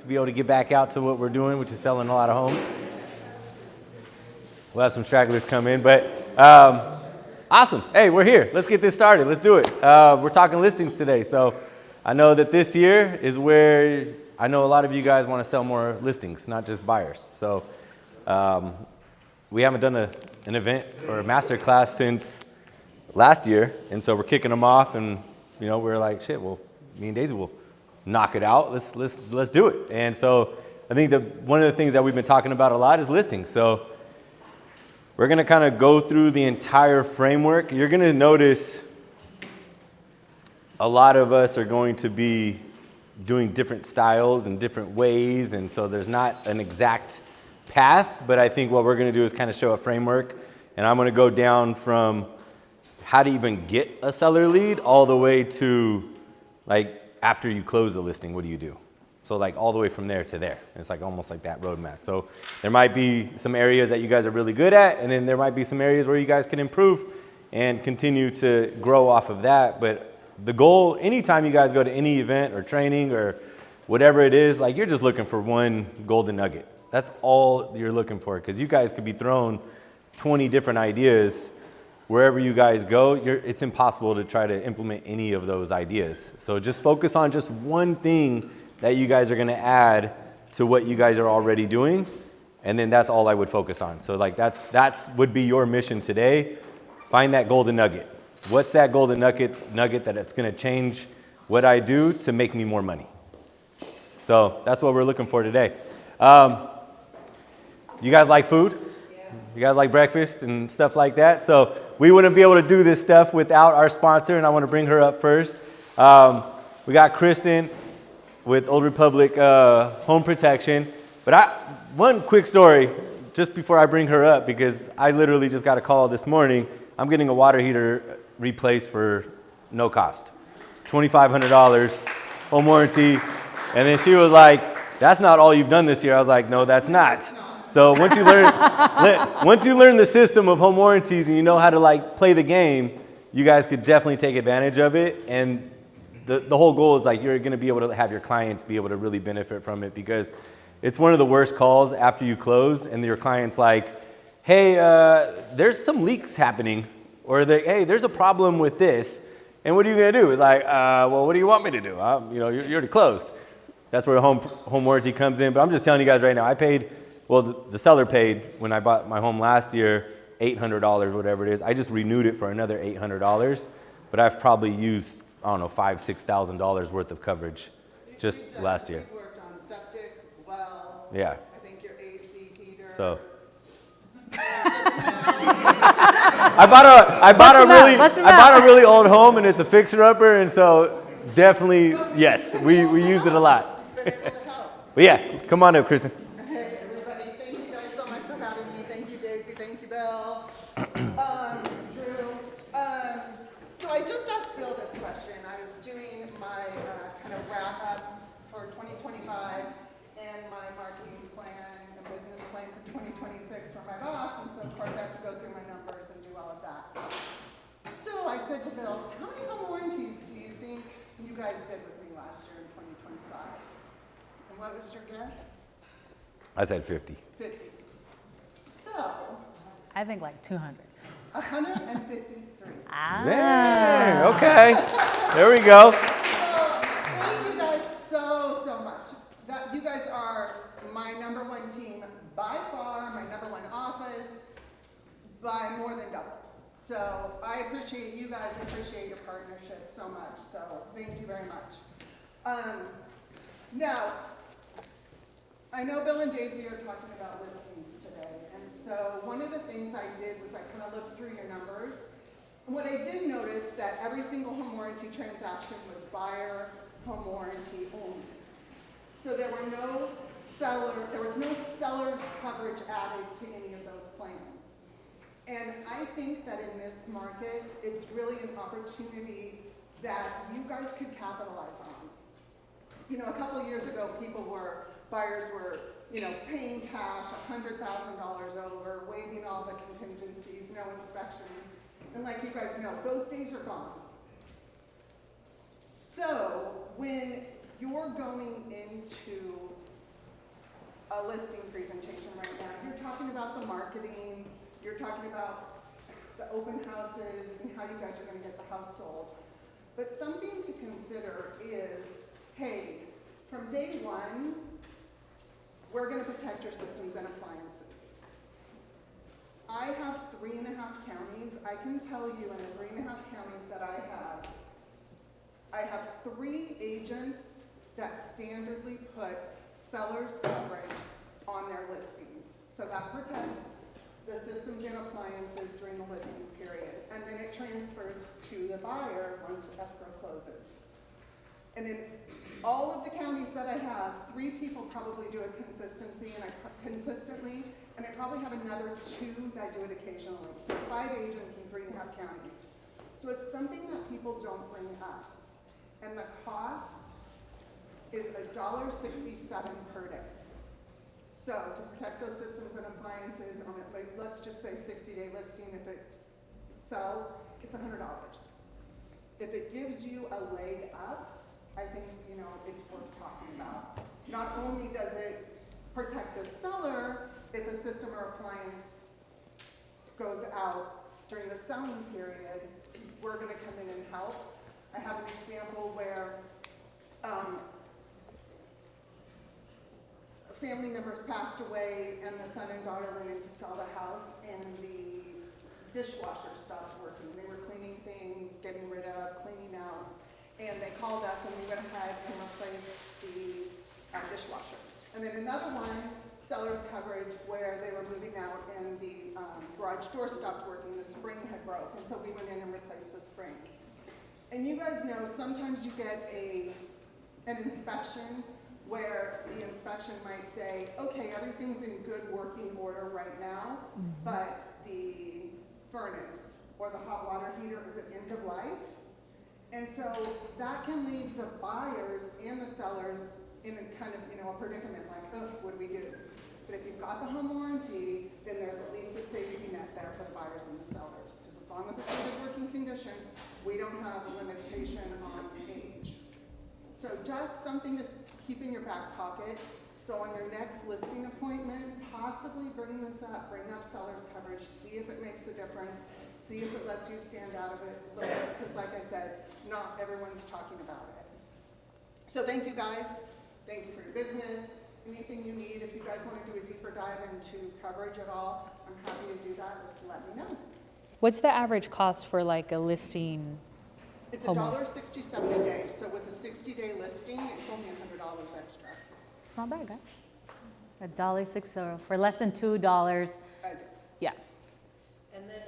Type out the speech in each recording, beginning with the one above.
be able to get back out to what we're doing, which is selling a lot of homes. We'll have some stragglers come in, but awesome. Hey, we're here. Let's get this started. Let's do it. We're talking listings today, so I know that this year is where I know a lot of you guys want to sell more listings, not just buyers. So we haven't done an event or a masterclass since last year, and so we're kicking them off, and we're like, shit, well, me and Daisy will knock it out. Let's do it. And so I think that one of the things that we've been talking about a lot is listings. So we're going to kind of go through the entire framework. You're going to notice a lot of us are going to be doing different styles and different ways, and so there's not an exact path, but I think what we're going to do is kind of show a framework, and I'm going to go down from how to even get a seller lead all the way to like after you close the listing, what do you do? So like all the way from there to there. It's like almost like that roadmap. So there might be some areas that you guys are really good at, and then there might be some areas where you guys can improve and continue to grow off of that. But the goal, anytime you guys go to any event or training or whatever it is, like you're just looking for one golden nugget. That's all you're looking for, because you guys could be thrown 20 different ideas wherever you guys go. It's impossible to try to implement any of those ideas. So just focus on just one thing that you guys are going to add to what you guys are already doing, and then that's all I would focus on. So like that's would be your mission today. Find that golden nugget. What's that golden nugget that it's going to change what I do to make me more money? So that's what we're looking for today. You guys like food? You guys like breakfast and stuff like that? So we wouldn't be able to do this stuff without our sponsor, and I want to bring her up first. We got Kristen with Old Republic Home Protection. But one quick story just before I bring her up, because I literally just got a call this morning. I'm getting a water heater replaced for no cost, $2,500, home warranty. And then she was like, that's not all you've done this year. I was like, no, that's not. So once you learn the system of home warranties and you know how to like play the game, you guys could definitely take advantage of it. And the whole goal is like you're going to be able to have your clients be able to really benefit from it, because it's one of the worst calls after you close and your client's like, hey, there's some leaks happening, or hey, there's a problem with this, and what are you going to do? It's like, well, what do you want me to do? You're already closed. That's where the home warranty comes in. But I'm just telling you guys right now, I paid, well, the seller paid when I bought my home last year, $800, whatever it is. I just renewed it for another $800, but I've probably used, I don't know, $5,000, $6,000 worth of coverage just last year. We worked on septic, well, yeah. I think your AC heater. So I bought a really old home, and it's a fixer-upper, and so definitely, yes, we used it a lot. But yeah, come on up, Kristen. Hey, everybody. Thank you guys so much for having me. Thank you, Daisy. Thank you, Bill. Drew. So I just asked Bill this question. I was doing my kind of wrap-up for 2025 and my marketing plan and business plan for 2026 for my boss. And so, of course, I have to go through my numbers and do all of that. So I said to Bill, how many home warranties do you think you guys did with me last year in 2025? And what was your guess? I said 50. 50. So, I think like 200. 153. Dang, okay. There we go. So, thank you guys so much. You guys are my number one team by far, my number one office, by more than double. So I appreciate you guys, appreciate your partnership so much. So thank you very much. Now, I know Bill and Daisy are talking about listings today. And so one of the things I did was I kind of looked through your numbers. And what I did notice that every single home warranty transaction was buyer home warranty only. So there was no seller's coverage added to any of those plans. And I think that in this market, it's really an opportunity that you guys could capitalize on. A couple of years ago, buyers were, paying cash $100,000 over, waiving all the contingencies, no inspections. And like you guys know, those days are gone. So when you're going into a listing presentation right now. You're talking about the marketing, you're talking about the open houses and how you guys are gonna get the house sold. But something to consider is, hey, from day one, we're gonna protect your systems and appliances. I have 3.5 counties. I can tell you in the 3.5 counties that I have 3 agents that standardly put seller's coverage on their listings. So that protects the systems and appliances during the listing period. And then it transfers to the buyer once the escrow closes. And in all of the counties that I have, 3 people probably do it consistently, and I probably have another 2 that do it occasionally. So 5 agents in 3.5 counties. So it's something that people don't bring up. And the cost is $1.67 per day. So to protect those systems and appliances on it, like, let's just say 60-day listing, if it sells, it's $100. If it gives you a leg up, I think, it's worth talking about. Not only does it protect the seller if a system or appliance goes out during the selling period, we're going to come in and help. I have an example where family members passed away and the son and daughter went in to sell the house and the dishwasher stopped working. They were cleaning things, getting rid of, cleaning out, and they called us and we went ahead and replaced the dishwasher. And then another one, seller's coverage, where they were moving out and the garage door stopped working, the spring had broke, and so we went in and replaced the spring. And you guys know sometimes you get an inspection where the inspection might say, okay, everything's in good working order right now, but the furnace or the hot water heater is at end of life. And so that can leave the buyers and the sellers in a kind of, a predicament like, oh, what do we do? But if you've got the home warranty, then there's at least a safety net there for the buyers and the sellers. Because as long as it's in good working condition, we don't have a limitation on age. So just something to keep in your back pocket. So on your next listing appointment, possibly bring this up, bring up seller's coverage, see if it makes a difference, see if it lets you stand out of it a little bit, because like I said, not everyone's talking about it. So thank you guys. Thank you for your business. Anything you need, if you guys want to do a deeper dive into coverage at all, I'm happy to do that. Just let me know. What's the average cost for like a listing? It's $1.67 a day. So with a 60-day listing, it's only $100 extra. It's not bad, guys. $1.60 for less than $2. Yeah. And then,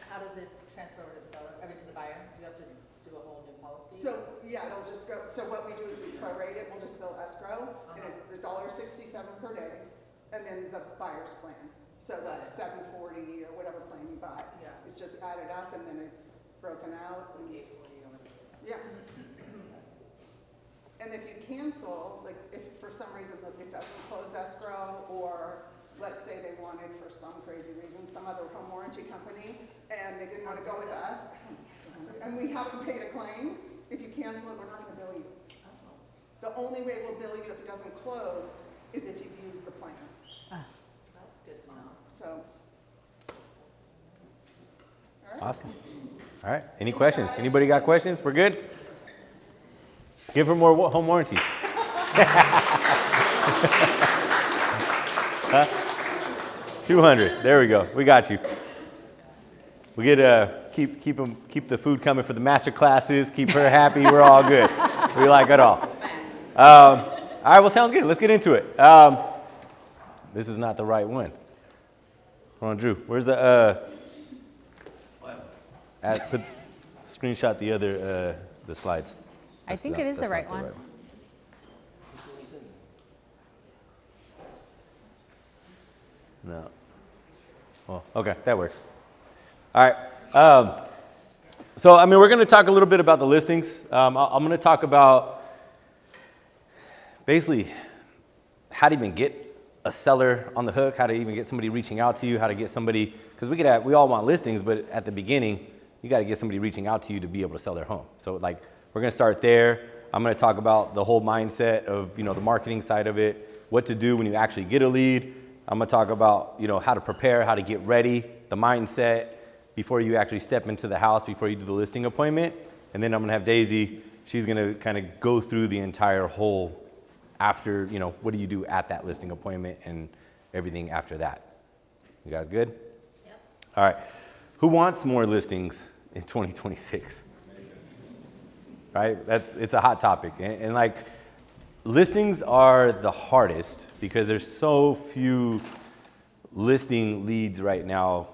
how does it transfer over to the seller, to the buyer? Do you have to do a whole new policy? So, yeah, it'll just go, so what we do is we prorate it, we'll just bill escrow, and it's the $1.67 per day, and then the buyer's plan. So that's $740 or whatever plan you buy. Yeah. It's just added up and then it's broken out. And, yeah. And if you cancel, like if for some reason it doesn't close escrow, or let's say they wanted for some crazy reason some other home warranty company and they didn't want to go with us, and we haven't paid a claim, if you cancel it, we're not going to bill you. The only way we'll bill you if it doesn't close is if you've used the plan. That's good to know. So, all right. Awesome. All right. Any questions? Anybody got questions? We're good? Give her more home warranties. Huh? 200. There we go. We got you. We get keep the food coming for the master classes. Keep her happy. We're all good. We like it all. All right. Well, sounds good. Let's get into it. This is not the right one. Hold on, Drew. Where's the put screenshot the other the slides. I think it is the right one. No. Well, okay, that works. All right. So, I mean, we're going to talk a little bit about the listings. I'm going to talk about basically how to even get a seller on the hook, how to even get somebody reaching out to you, how to get somebody, because we all want listings, but at the beginning, you got to get somebody reaching out to you to be able to sell their home. So, like, we're going to start there. I'm going to talk about the whole mindset of, the marketing side of it, what to do when you actually get a lead. I'm going to talk about, how to prepare, how to get ready, the mindset before you actually step into the house, before you do the listing appointment. And then I'm going to have Daisy. She's going to kind of go through the entire whole after, what do you do at that listing appointment and everything after that. You guys good? Yep. All right. Who wants more listings in 2026? Right? It's a hot topic. And like, listings are the hardest because there's so few listing leads right now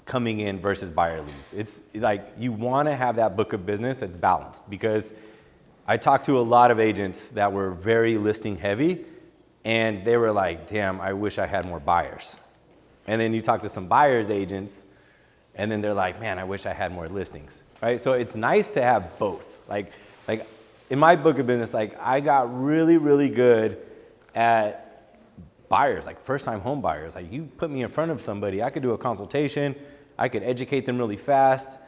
coming in versus buyer leads. It's like you want to have that book of business that's balanced, because I talked to a lot of agents that were very listing heavy and they were like, damn, I wish I had more buyers. And then you talk to some buyers agents and then they're like, man, I wish I had more listings, right? So it's nice to have both. Like in my book of business, like I got really, really good at buyers, like first-time home buyers. Like you put me in front of somebody, I could do a consultation, I could educate them really fast,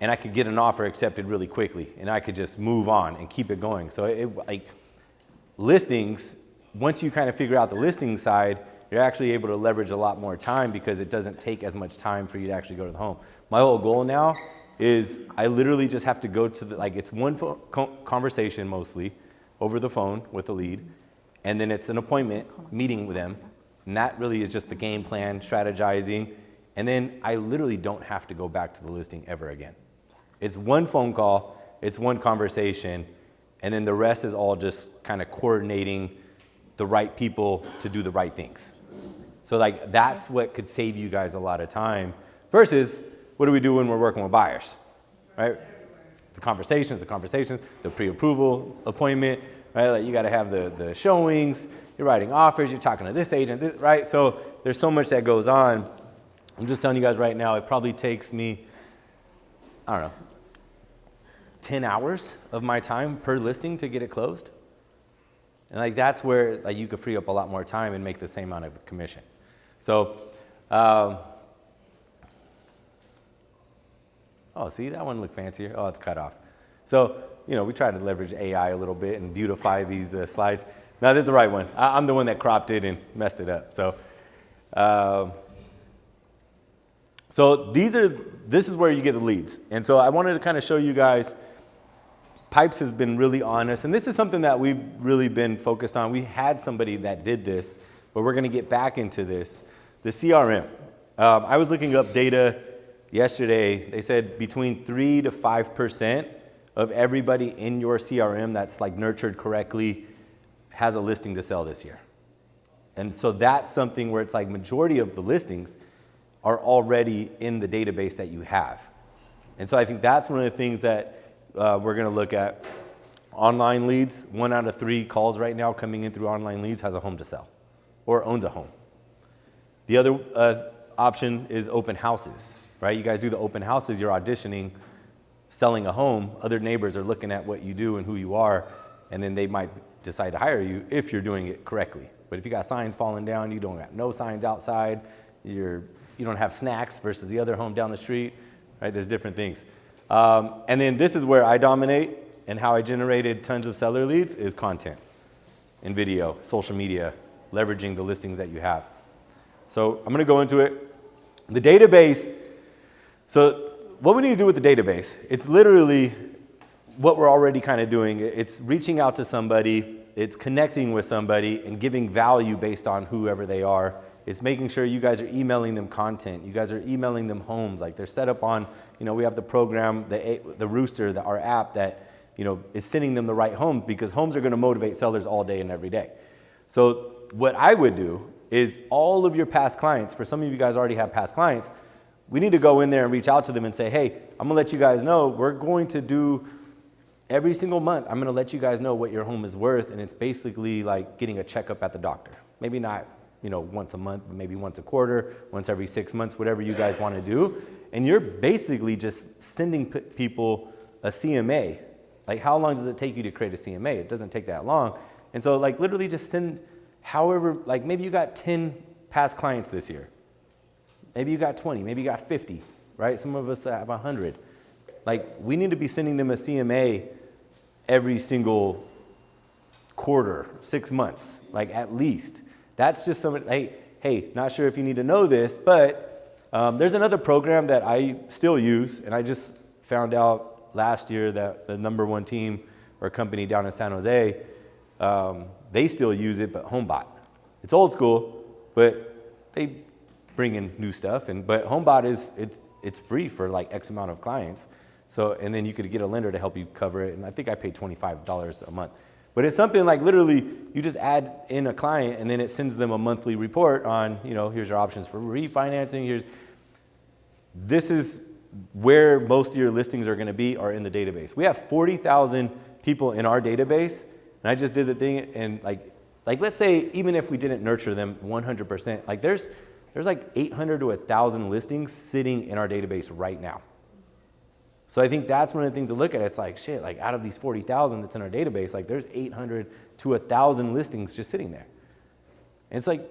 and I could get an offer accepted really quickly, and I could just move on and keep it going. So like listings, once you kind of figure out the listing side, you're actually able to leverage a lot more time because it doesn't take as much time for you to actually go to the home. My whole goal now is I literally just have to go to it's one conversation mostly over the phone with the lead, and then it's an appointment meeting with them, and that really is just the game plan, strategizing, and then I literally don't have to go back to the listing ever again. It's one phone call, it's one conversation, and then the rest is all just kind of coordinating the right people to do the right things. So like that's what could save you guys a lot of time versus what do we do when we're working with buyers, right? The conversations, the pre-approval appointment, right? Like you got to have the showings, you're writing offers, you're talking to this agent, right? So there's so much that goes on. I'm just telling you guys right now, it probably takes me, 10 hours of my time per listing to get it closed. And like that's where like you could free up a lot more time and make the same amount of commission. So, see, that one looked fancier. Oh, it's cut off. So, we tried to leverage AI a little bit and beautify these slides. Now, this is the right one. I'm the one that cropped it and messed it up. So, this is where you get the leads. And so I wanted to kind of show you guys, Pipes has been really honest. And this is something that we've really been focused on. We had somebody that did this, but we're going to get back into this. The CRM. I was looking up data yesterday. They said between 3 to 5% of everybody in your CRM that's like nurtured correctly has a listing to sell this year. And so that's something where it's like majority of the listings are already in the database that you have. And so I think that's one of the things that we're going to look at. Online leads, 1 out of 3 calls right now coming in through online leads has a home to sell or owns a home. The other option is open houses, right? You guys do the open houses, you're auditioning, selling a home. Other neighbors are looking at what you do and who you are, and then they might decide to hire you if you're doing it correctly. But if you got signs falling down, you don't got no signs outside, you don't have snacks versus the other home down the street, right? There's different things. And then this is where I dominate, and how I generated tons of seller leads is content and video, social media, leveraging the listings that you have. So I'm going to go into it. The database, so what we need to do with the database, it's literally what we're already kind of doing. It's reaching out to somebody, it's connecting with somebody and giving value based on whoever they are. It's making sure you guys are emailing them content. You guys are emailing them homes. Like they're set up on, we have the program, the Rooster, our app that, is sending them the right homes, because homes are going to motivate sellers all day and every day. So what I would do is all of your past clients, for some of you guys already have past clients, we need to go in there and reach out to them and say, hey, I'm going to let you guys know, we're going to do every single month, I'm going to let you guys know what your home is worth. And it's basically like getting a checkup at the doctor. Maybe not, once a month, but maybe once a quarter, once every 6 months, whatever you guys want to do. And you're basically just sending people a CMA. Like, how long does it take you to create a CMA? It doesn't take that long. And so like literally just send however, like maybe you got 10 past clients this year. Maybe you got 20, maybe you got 50, right? Some of us have 100. Like we need to be sending them a CMA every single quarter, 6 months, like at least. That's just something, hey, not sure if you need to know this, but there's another program that I still use, and I just found out last year that the #1 team or company down in San Jose, they still use it, but HomeBot. It's old school, but they bring in new stuff, but HomeBot it's free for like X amount of clients. So, and then you could get a lender to help you cover it, and I think I paid $25 a month. But it's something like literally you just add in a client and then it sends them a monthly report on, here's your options for refinancing. This is where most of your listings are going to be, are in the database. We have 40,000 people in our database, and I just did the thing, and like let's say even if we didn't nurture them 100%, like there's like 800 to 1,000 listings sitting in our database right now. So I think that's one of the things to look at. It's like, shit, like out of these 40,000 that's in our database, like there's 800 to 1,000 listings just sitting there. And it's like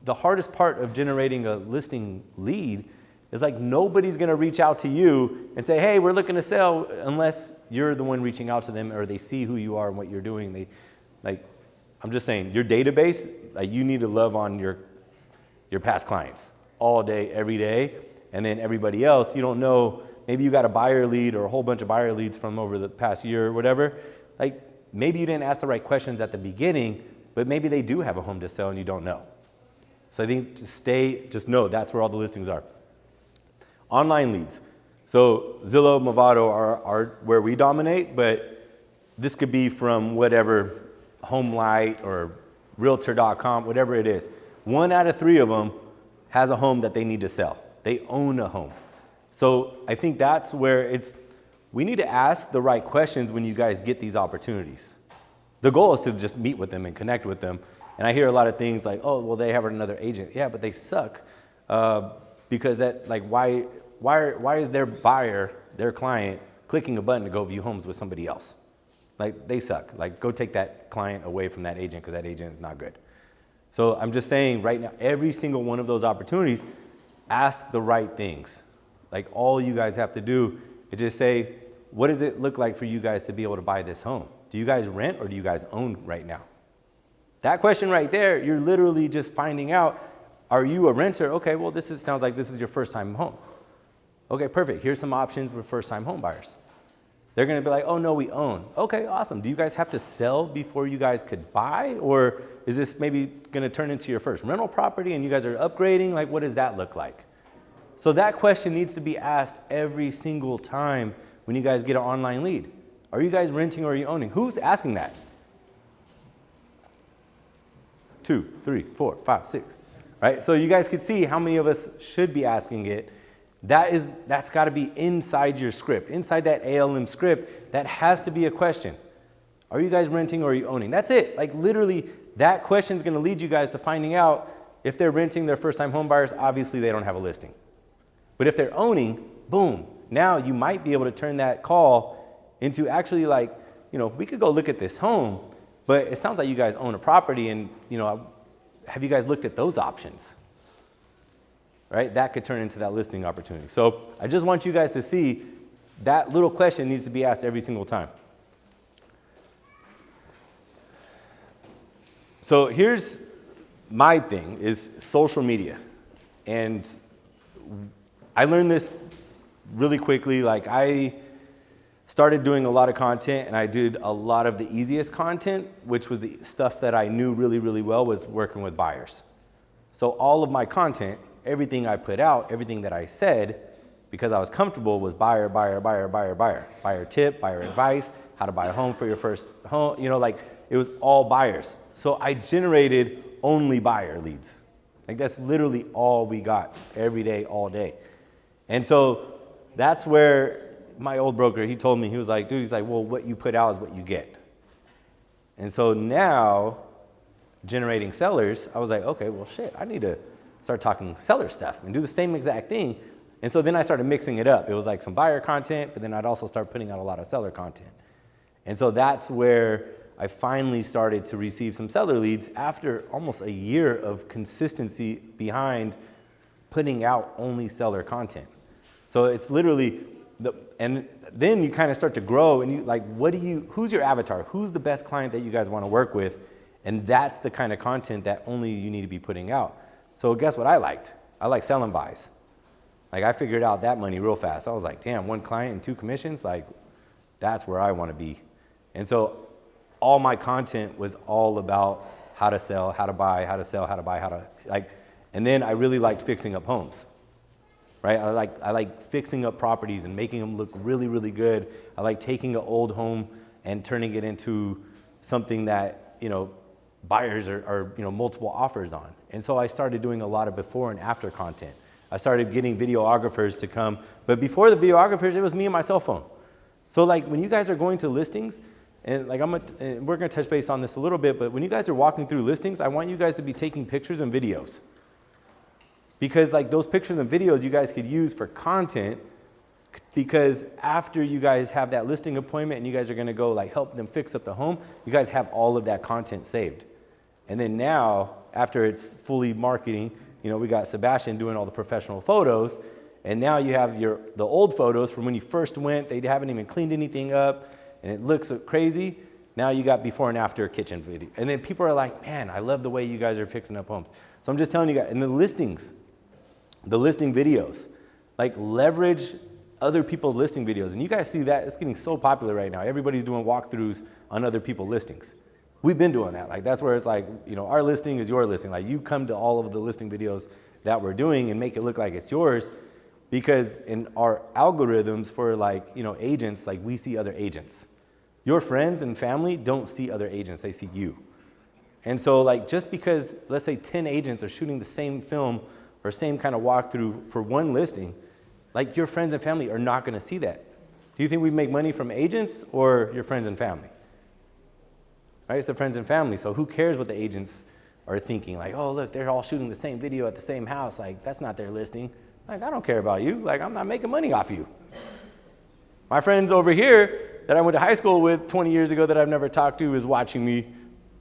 the hardest part of generating a listing lead is like nobody's gonna reach out to you and say, hey, we're looking to sell, unless you're the one reaching out to them or they see who you are and what you're doing. I'm just saying, your database, like you need to love on your past clients all day, every day. And then everybody else, you don't know, maybe you got a buyer lead or a whole bunch of buyer leads from over the past year or whatever. Like maybe you didn't ask the right questions at the beginning, but maybe they do have a home to sell and you don't know. So I think just know that's where all the listings are. Online leads. So Zillow, Movado are where we dominate, but this could be from whatever, HomeLight or Realtor.com, whatever it is. 1 out of 3 of them has a home that they need to sell. They own a home. So I think that's where we need to ask the right questions when you guys get these opportunities. The goal is to just meet with them and connect with them. And I hear a lot of things like, oh, well, they have another agent. Yeah, but they suck. Because why is their buyer, their client, clicking a button to go view homes with somebody else? Like, they suck. Like, go take that client away from that agent because that agent is not good. So I'm just saying right now, every single one of those opportunities, ask the right things. Like, all you guys have to do is just say, what does it look like for you guys to be able to buy this home? Do you guys rent or do you guys own right now? That question right there, you're literally just finding out, are you a renter? Okay, well, sounds like this is your first time home. Okay, perfect. Here's some options for first time home buyers. They're gonna be like, oh no, we own. Okay, awesome. Do you guys have to sell before you guys could buy? Or is this maybe gonna turn into your first rental property and you guys are upgrading? Like, what does that look like? So that question needs to be asked every single time when you guys get an online lead. Are you guys renting or are you owning? Who's asking that? 2, 3, 4, 5, 6, right? So you guys could see how many of us should be asking it. That's got to be inside your script, inside that ALM script. That has to be a question. Are you guys renting or are you owning? That's it. Like literally, that question is going to lead you guys to finding out if they're renting, their first-time home buyers. Obviously, they don't have a listing. But if they're owning, boom. Now you might be able to turn that call into actually like, we could go look at this home, but it sounds like you guys own a property, and have you guys looked at those options? Right? That could turn into that listing opportunity. So I just want you guys to see that little question needs to be asked every single time. So here's my thing is social media. And I learned this really quickly. Like I started doing a lot of content and I did a lot of the easiest content, which was the stuff that I knew really, really well, was working with buyers. So all of my content, everything I put out, everything that I said, because I was comfortable, was buyer, buyer, buyer, buyer, buyer. Buyer tip, buyer advice, how to buy a home for your first home. It was all buyers. So I generated only buyer leads. Like that's literally all we got every day, all day. And so that's where my old broker, he told me, he was like, dude, well, what you put out is what you get. And so now, generating sellers, I was like, okay, well, shit, I need to start talking seller stuff and do the same exact thing. And so then I started mixing it up. It was like some buyer content, but then I'd also start putting out a lot of seller content. And so that's where I finally started to receive some seller leads after almost a year of consistency behind putting out only seller content. So it's literally, and then you kind of start to grow, and you like, who's your avatar? Who's the best client that you guys want to work with? And that's the kind of content that only you need to be putting out. So guess what I liked? I like selling buys. Like I figured out that money real fast. I was like, damn, 1 client and 2 commissions, like that's where I want to be. And so all my content was all about how to sell, how to buy, how to sell, how to buy, how to like, and then I really liked fixing up homes, right? I like fixing up properties and making them look really, really good. I like taking an old home and turning it into something that, you know, buyers are you know, multiple offers on. And so I started doing a lot of before and after content. I started getting videographers to come, but before the videographers, it was me and my cell phone. So like when you guys are going to listings, and like we're gonna touch base on this a little bit, but when you guys are walking through listings, I want you guys to be taking pictures and videos. Because like those pictures and videos you guys could use for content, because after you guys have that listing appointment and you guys are gonna go like help them fix up the home, you guys have all of that content saved. And then now, after it's fully marketing, you know, we got Sebastian doing all the professional photos, and now you have the old photos from when you first went, they haven't even cleaned anything up, and it looks crazy. Now you got before and after kitchen video. And then people are like, man, I love the way you guys are fixing up homes. So I'm just telling you guys, and the listing videos, like leverage other people's listing videos. And you guys see that, it's getting so popular right now. Everybody's doing walkthroughs on other people's listings. We've been doing that. Like that's where it's like, you know, our listing is your listing. Like you come to all of the listing videos that we're doing and make it look like it's yours, because in our algorithms for like, you know, agents, like we see other agents. Your friends and family don't see other agents, they see you. And so like just because, let's say 10 agents are shooting the same film or same kind of walkthrough for one listing, like your friends and family are not gonna see that. Do you think we make money from agents or your friends and family? Right, it's the friends and family, so who cares what the agents are thinking? Like, oh, look, they're all shooting the same video at the same house. Like, that's not their listing. Like, I don't care about you. Like, I'm not making money off you. My friends over here that I went to high school with 20 years ago that I've never talked to is watching me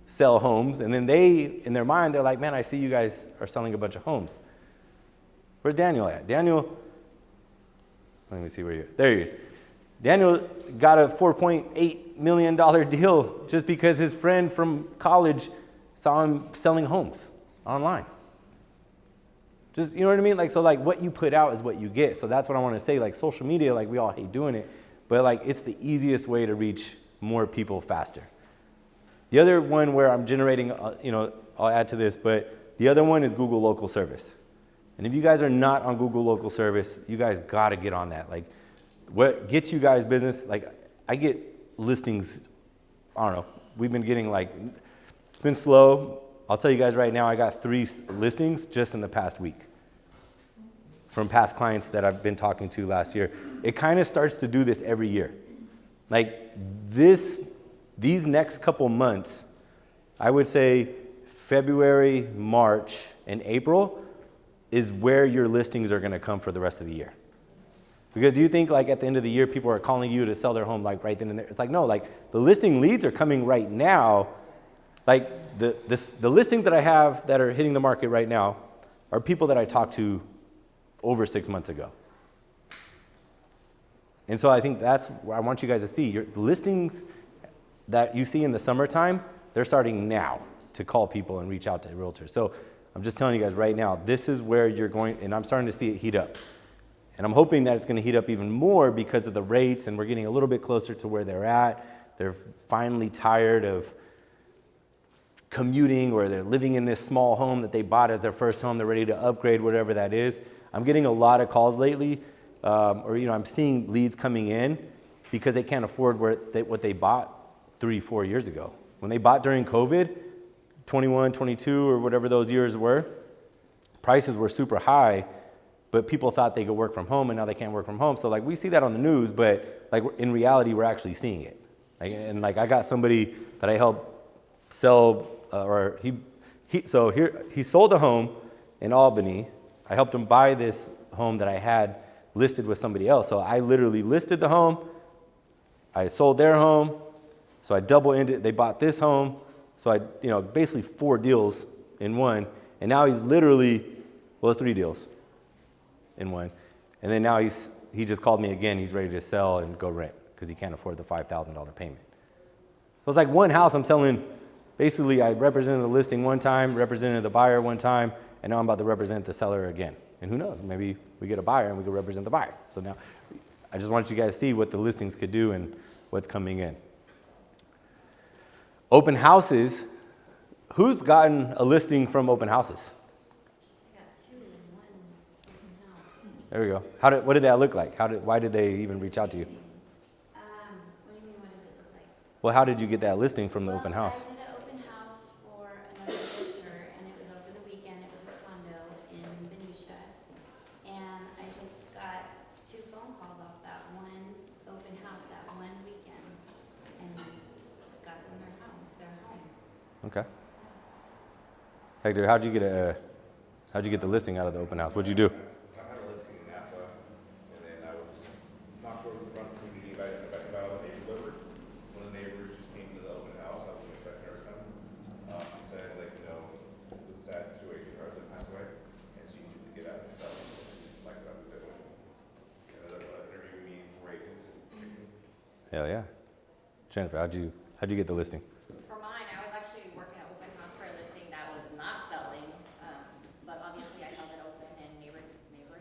sell homes. And then they, in their mind, they're like, man, I see you guys are selling a bunch of homes. Where's Daniel at? Daniel, let me see where you're, there he is. Daniel got a $4.8 million deal just because his friend from college saw him selling homes online. Just, you know what I mean? Like, so like what you put out is what you get. So that's what I want to say. Like social media, like we all hate doing it, but like it's the easiest way to reach more people faster. The other one where I'm generating, you know, I'll add to this, but the other one is Google Local Service. And if you guys are not on Google Local Service, you guys got to get on that. Like, what gets you guys business, like I get listings, I don't know, we've been getting like, it's been slow. I'll tell you guys right now, I got 3 listings just in the past week from past clients that I've been talking to last year. It kind of starts to do this every year. Like these next couple months, I would say February, March, and April is where your listings are gonna come for the rest of the year. Because do you think like at the end of the year, people are calling you to sell their home like right then and there? It's like, no, like the listing leads are coming right now. Like the listings that I have that are hitting the market right now are people that I talked to over 6 months ago. And so I think that's what I want you guys to see. The listings that you see in the summertime, they're starting now to call people and reach out to realtors. So I'm just telling you guys right now, this is where you're going, and I'm starting to see it heat up. And I'm hoping that it's going to heat up even more because of the rates, and we're getting a little bit closer to where they're at. They're finally tired of commuting, or they're living in this small home that they bought as their first home. They're ready to upgrade, whatever that is. I'm getting a lot of calls lately, or I'm seeing leads coming in because they can't afford what they bought 3-4 years ago. When they bought during COVID, 21, 22, or whatever those years were, prices were super high. But people thought they could work from home, and now they can't work from home. So like we see that on the news, but like in reality, we're actually seeing it. And like I got somebody that I helped sell, he sold a home in Albany. I helped him buy this home that I had listed with somebody else. So I literally listed the home. I sold their home. So I double-ended. They bought this home. So I, basically 4 deals in one. And now he's literally, well, it's 3 deals in one. And then now he's he just called me again. He's ready to sell and go rent because he can't afford the $5,000 payment. So it's like one house I'm selling. Basically, I represented the listing one time, represented the buyer one time, and now I'm about to represent the seller again. And who knows, maybe we get a buyer and we can represent the buyer. So now I just wanted you guys to see what the listings could do and what's coming in. Open houses. Who's gotten a listing from open houses? I got 2 in one open house. There we go. What did that look like? Why did they even reach out to you? What do you mean, what did it look like? Well, how did you get that listing from the open house? I did an open house for another realtor, and it was over the weekend. It was a condo in Benicia. And I just got 2 phone calls off that one open house that one weekend, and got them their home. Okay. Hector, how'd you get the listing out of the open house? What'd you do? I had a listing in Napa, and then I was not sure in front of the community about what they delivered. One of the neighbors just came to the open house. I wasn't expecting her to come. She said, like, you know, it was a sad situation. Her husband passed away, and she needed to get out and sell. Like that was it. And then interviewing me for agents. Hell yeah. Jennifer, how'd you get the listing? For mine, I was actually working at open house for a listing that was not selling, but obviously I held it open and neighbors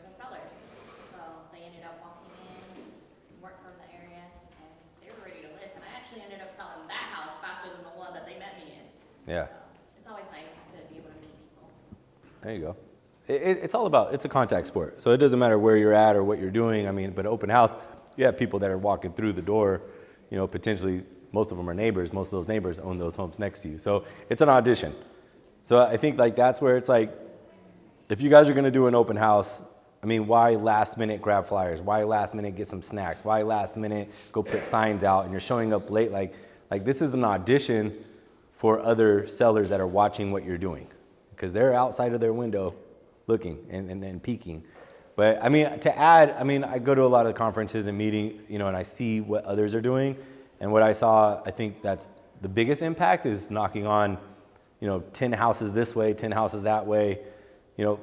are sellers. So they ended up walking in, weren't from the area, and they were ready to list. And I actually ended up selling that house faster than the one that they met me in. Yeah. So it's always nice to be able to meet people. There you go. It's all about, it's a contact sport. So it doesn't matter where you're at or what you're doing. I mean, but open house, you have people that are walking through the door, you know, potentially most of them are neighbors. Most of those neighbors own those homes next to you. So it's an audition. So I think like that's where it's like, if you guys are going to do an open house, I mean, why last minute grab flyers? Why last minute get some snacks? Why last minute go put signs out and you're showing up late? Like this is an audition for other sellers that are watching what you're doing because they're outside of their window looking and then peeking. But I mean, to add, I mean, I go to a lot of conferences and meetings, you know, and I see what others are doing. And what I saw, I think that's the biggest impact is knocking on, you know, 10 houses this way, 10 houses that way, you know,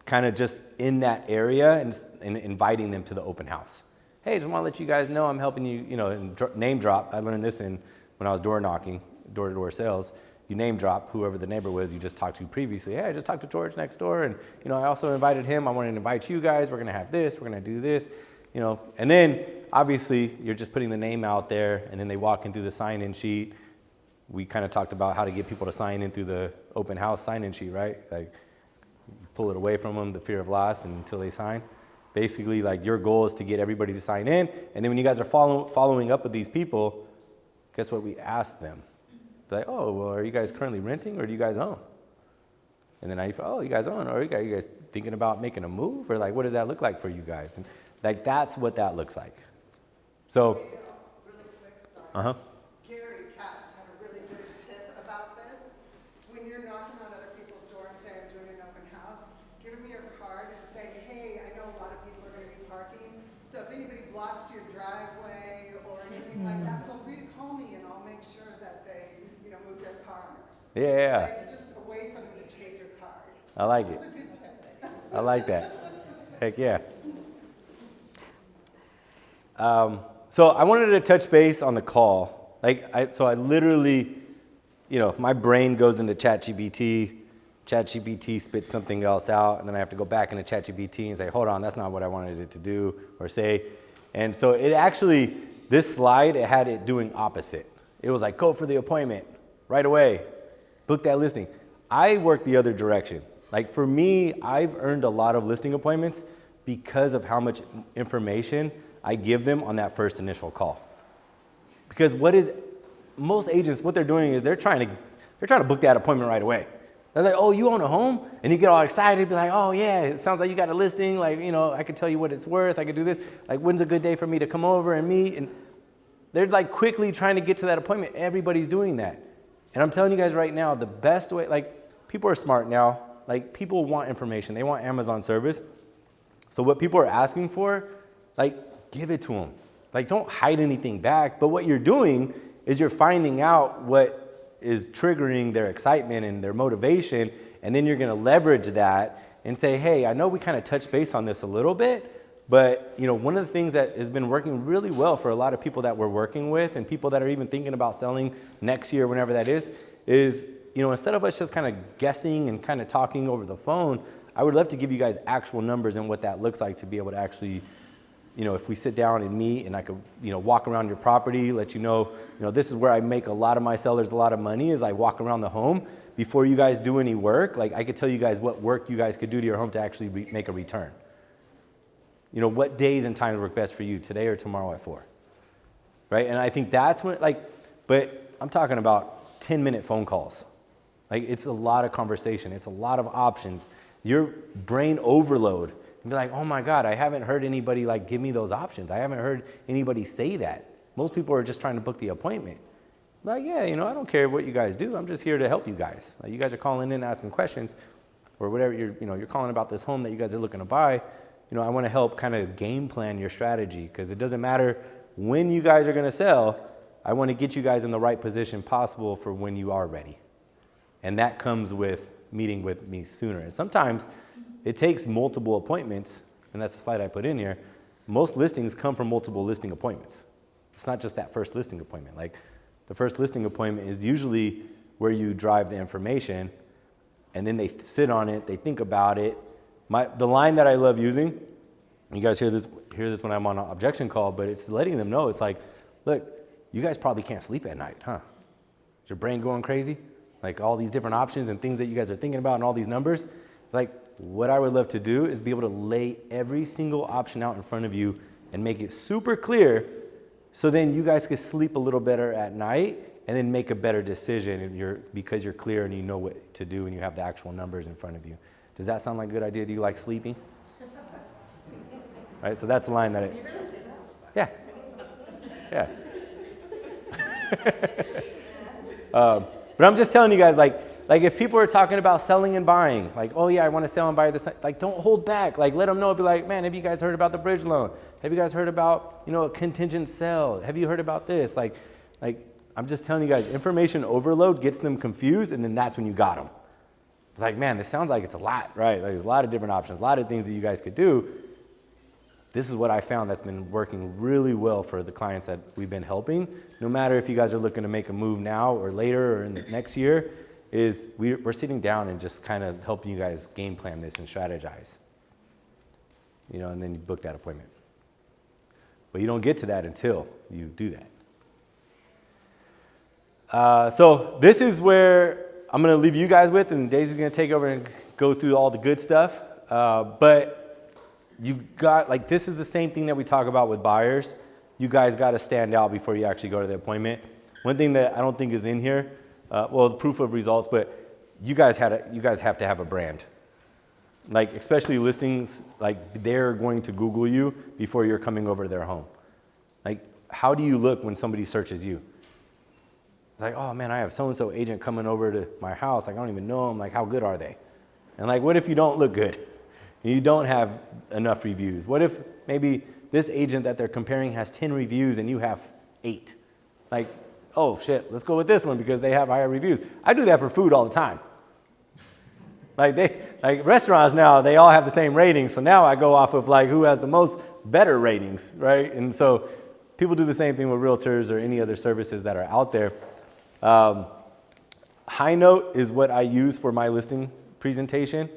kind of just in that area and inviting them to the open house. Hey, just want to let you guys know I'm helping you, you know, and name drop. I learned this when I was door knocking, door-to-door sales. You name drop whoever the neighbor was you just talked to previously. Hey, I just talked to George next door, and, you know, I also invited him. I wanted to invite you guys. We're going to have this. We're going to do this. You know, and then obviously you're just putting the name out there and then they walk in through the sign-in sheet. We kind of talked about how to get people to sign in through the open house sign-in sheet, right? Like pull it away from them, the fear of loss until they sign. Basically, like your goal is to get everybody to sign in. And then when you guys are following up with these people, guess what we ask them? Be like, oh, well, are you guys currently renting or do you guys own? And then you guys own, or are you guys thinking about making a move? Or like, what does that look like for you guys? And like, that's what that looks like. So, Really quick, sorry. uh-huh. Gary Katz had a really good tip about this. When you're knocking on other people's door and say, I'm doing an open house, give them your card and say, hey, I know a lot of people are going to be parking, so if anybody blocks your driveway or anything like that, feel free to call me and I'll make sure that they, you know, move their car. Yeah. Like, just a way for them to take your card. I like it. It's a good tip. I like that. Heck yeah. So I wanted to touch base on the call. So I literally, you know, my brain goes into ChatGPT. ChatGPT spits something else out, and then I have to go back into ChatGPT and say, hold on, that's not what I wanted it to do or say. And so it actually, this slide, it had it doing opposite. It was like, go for the appointment right away. Book that listing. I work the other direction. Like for me, I've earned a lot of listing appointments because of how much information I give them on that first initial call. Because most agents, what they're doing is they're trying to book that appointment right away. They're like, oh, you own a home? And you get all excited, be like, oh yeah, it sounds like you got a listing. Like, you know, I could tell you what it's worth. I could do this. Like, when's a good day for me to come over and meet? And they're like quickly trying to get to that appointment. Everybody's doing that. And I'm telling you guys right now, the best way, like people are smart now. Like people want information. They want Amazon service. So what people are asking for, like, give it to them. Like, don't hide anything back. But what you're doing is you're finding out what is triggering their excitement and their motivation. And then you're going to leverage that and say, hey, I know we kind of touched base on this a little bit, But, you know, one of the things that has been working really well for a lot of people that we're working with and people that are even thinking about selling next year, whenever that is, you know, instead of us just kind of guessing and kind of talking over the phone, I would love to give you guys actual numbers and what that looks like to be able to actually, you know, if we sit down and meet and I could, you know, walk around your property, let you know, this is where I make a lot of my sellers a lot of money is I walk around the home before you guys do any work. Like I could tell you guys what work you guys could do to your home to actually make a return. You know, what days and times work best for you, today or tomorrow at 4, right? And I think that's when, but I'm talking about 10-minute phone calls. Like it's a lot of conversation. It's a lot of options. Your brain overload. And be like, oh my God, I haven't heard anybody like give me those options. I haven't heard anybody say that. Most people are just trying to book the appointment. Like, yeah, you know, I don't care what you guys do. I'm just here to help you guys. Like you guys are calling in asking questions or whatever, you're calling about this home that you guys are looking to buy. You know, I want to help kind of game plan your strategy because it doesn't matter when you guys are going to sell. I want to get you guys in the right position possible for when you are ready. And that comes with meeting with me sooner. And sometimes it takes multiple appointments, and that's the slide I put in here. Most listings come from multiple listing appointments. It's not just that first listing appointment. Like the first listing appointment is usually where you drive the information, and then they sit on it, they think about it. The line that I love using, you guys hear this when I'm on an objection call, but it's letting them know, it's like, look, you guys probably can't sleep at night, huh? Is your brain going crazy? Like all these different options and things that you guys are thinking about and all these numbers. Like what I would love to do is be able to lay every single option out in front of you and make it super clear so then you guys can sleep a little better at night and then make a better decision because you're clear and you know what to do and you have the actual numbers in front of you. Does that sound like a good idea? Do you like sleeping? Right, so that's a line that yeah. But I'm just telling you guys, like if people are talking about selling and buying, like, oh yeah, I want to sell and buy this, like don't hold back. Like let them know, be like, man, have you guys heard about the bridge loan? Have you guys heard about, a contingent sell? Have you heard about this? Like I'm just telling you guys, information overload gets them confused, and then that's when you got them. It's like, man, this sounds like it's a lot, right? Like there's a lot of different options, a lot of things that you guys could do. This is what I found that's been working really well for the clients that we've been helping. No matter if you guys are looking to make a move now or later or in the next year, is we're sitting down and just kind of helping you guys game plan this and strategize. And then you book that appointment. But you don't get to that until you do that. So this is where I'm going to leave you guys with, and Daisy's going to take over and go through all the good stuff. But you got, this is the same thing that we talk about with buyers. You guys got to stand out before you actually go to the appointment. One thing that I don't think is in here, the proof of results, but you guys have to have a brand. Especially listings, they're going to Google you before you're coming over to their home. How do you look when somebody searches you? Oh man, I have so-and-so agent coming over to my house. I don't even know them. How good are they? And what if you don't look good? You don't have enough reviews. What if maybe this agent that they're comparing has 10 reviews and you have 8? Oh shit, let's go with this one because they have higher reviews. I do that for food all the time. Restaurants now, they all have the same ratings. So now I go off of who has the most better ratings, right? And so people do the same thing with realtors or any other services that are out there. High Note is what I use for my listing presentation.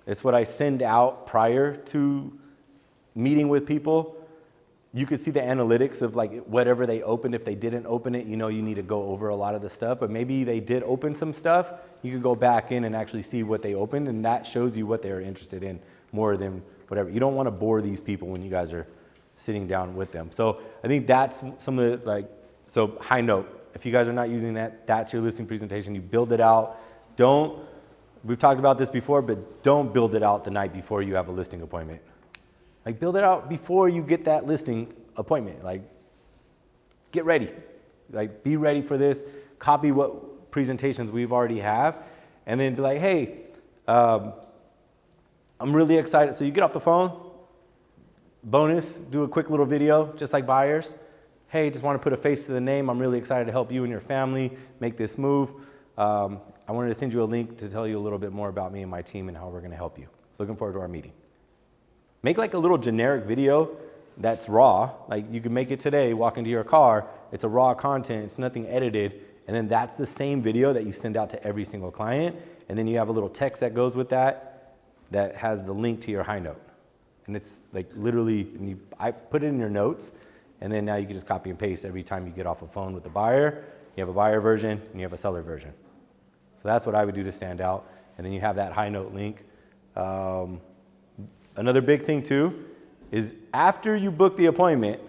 It's what I send out prior to meeting with people. You could see the analytics of whatever they opened. If they didn't open it, you need to go over a lot of the stuff. But maybe they did open some stuff. You could go back in and actually see what they opened, and that shows you what they're interested in more than whatever. You don't want to bore these people when you guys are sitting down with them. So I think that's some of the so High Note. If you guys are not using that, that's your listing presentation. You build it out. We've talked about this before, but don't build it out the night before you have a listing appointment. Build it out before you get that listing appointment. Get ready. Be ready for this. Copy what presentations we've already have, and then be like, hey, I'm really excited. So you get off the phone, bonus, do a quick little video, just like buyers. Hey, just want to put a face to the name. I'm really excited to help you and your family make this move. I wanted to send you a link to tell you a little bit more about me and my team and how we're going to help you. Looking forward to our meeting. Make like a little generic video that's raw. Like you can make it today, walk into your car, it's a raw content, it's nothing edited, and then that's the same video that you send out to every single client, and then you have a little text that goes with that has the link to your high note. And it's like literally, I put it in your notes, and then now you can just copy and paste every time you get off a phone with the buyer. You have a buyer version and you have a seller version. So that's what I would do to stand out. And then you have that high note link. Another big thing too is after you book the appointment,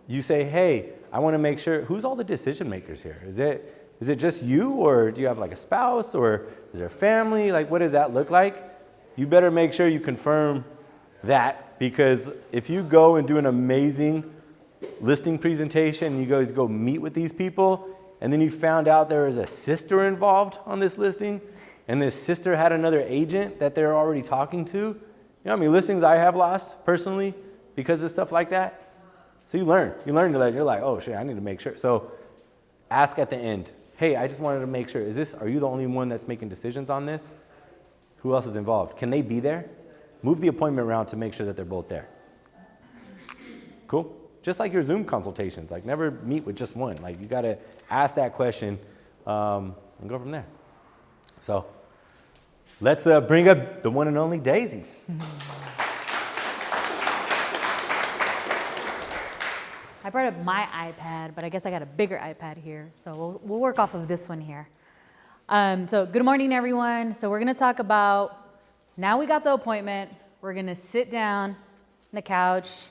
you say, hey, I want to make sure, who's all the decision makers here? Is it just you, or do you have like a spouse, or is there family? Like, what does that look like? You better make sure you confirm that, because if you go and do an amazing listing presentation, you guys go meet with these people, and then you found out there was a sister involved on this listing, and this sister had another agent that they're already talking to. You know how many listings I have lost personally because of stuff like that? So you learn to let, you're like, oh shit, I need to make sure. So ask at the end, hey, I just wanted to make sure, are you the only one that's making decisions on this? Who else is involved? Can they be there? Move the appointment around to make sure that they're both there. Cool? Just like your Zoom consultations, like never meet with just one. Like you gotta ask that question and go from there. So let's bring up the one and only Daisy. I brought up my iPad, but I guess I got a bigger iPad here, so we'll work off of this one here. So good morning, everyone. So we're gonna talk about, now we got the appointment, we're gonna sit down on the couch,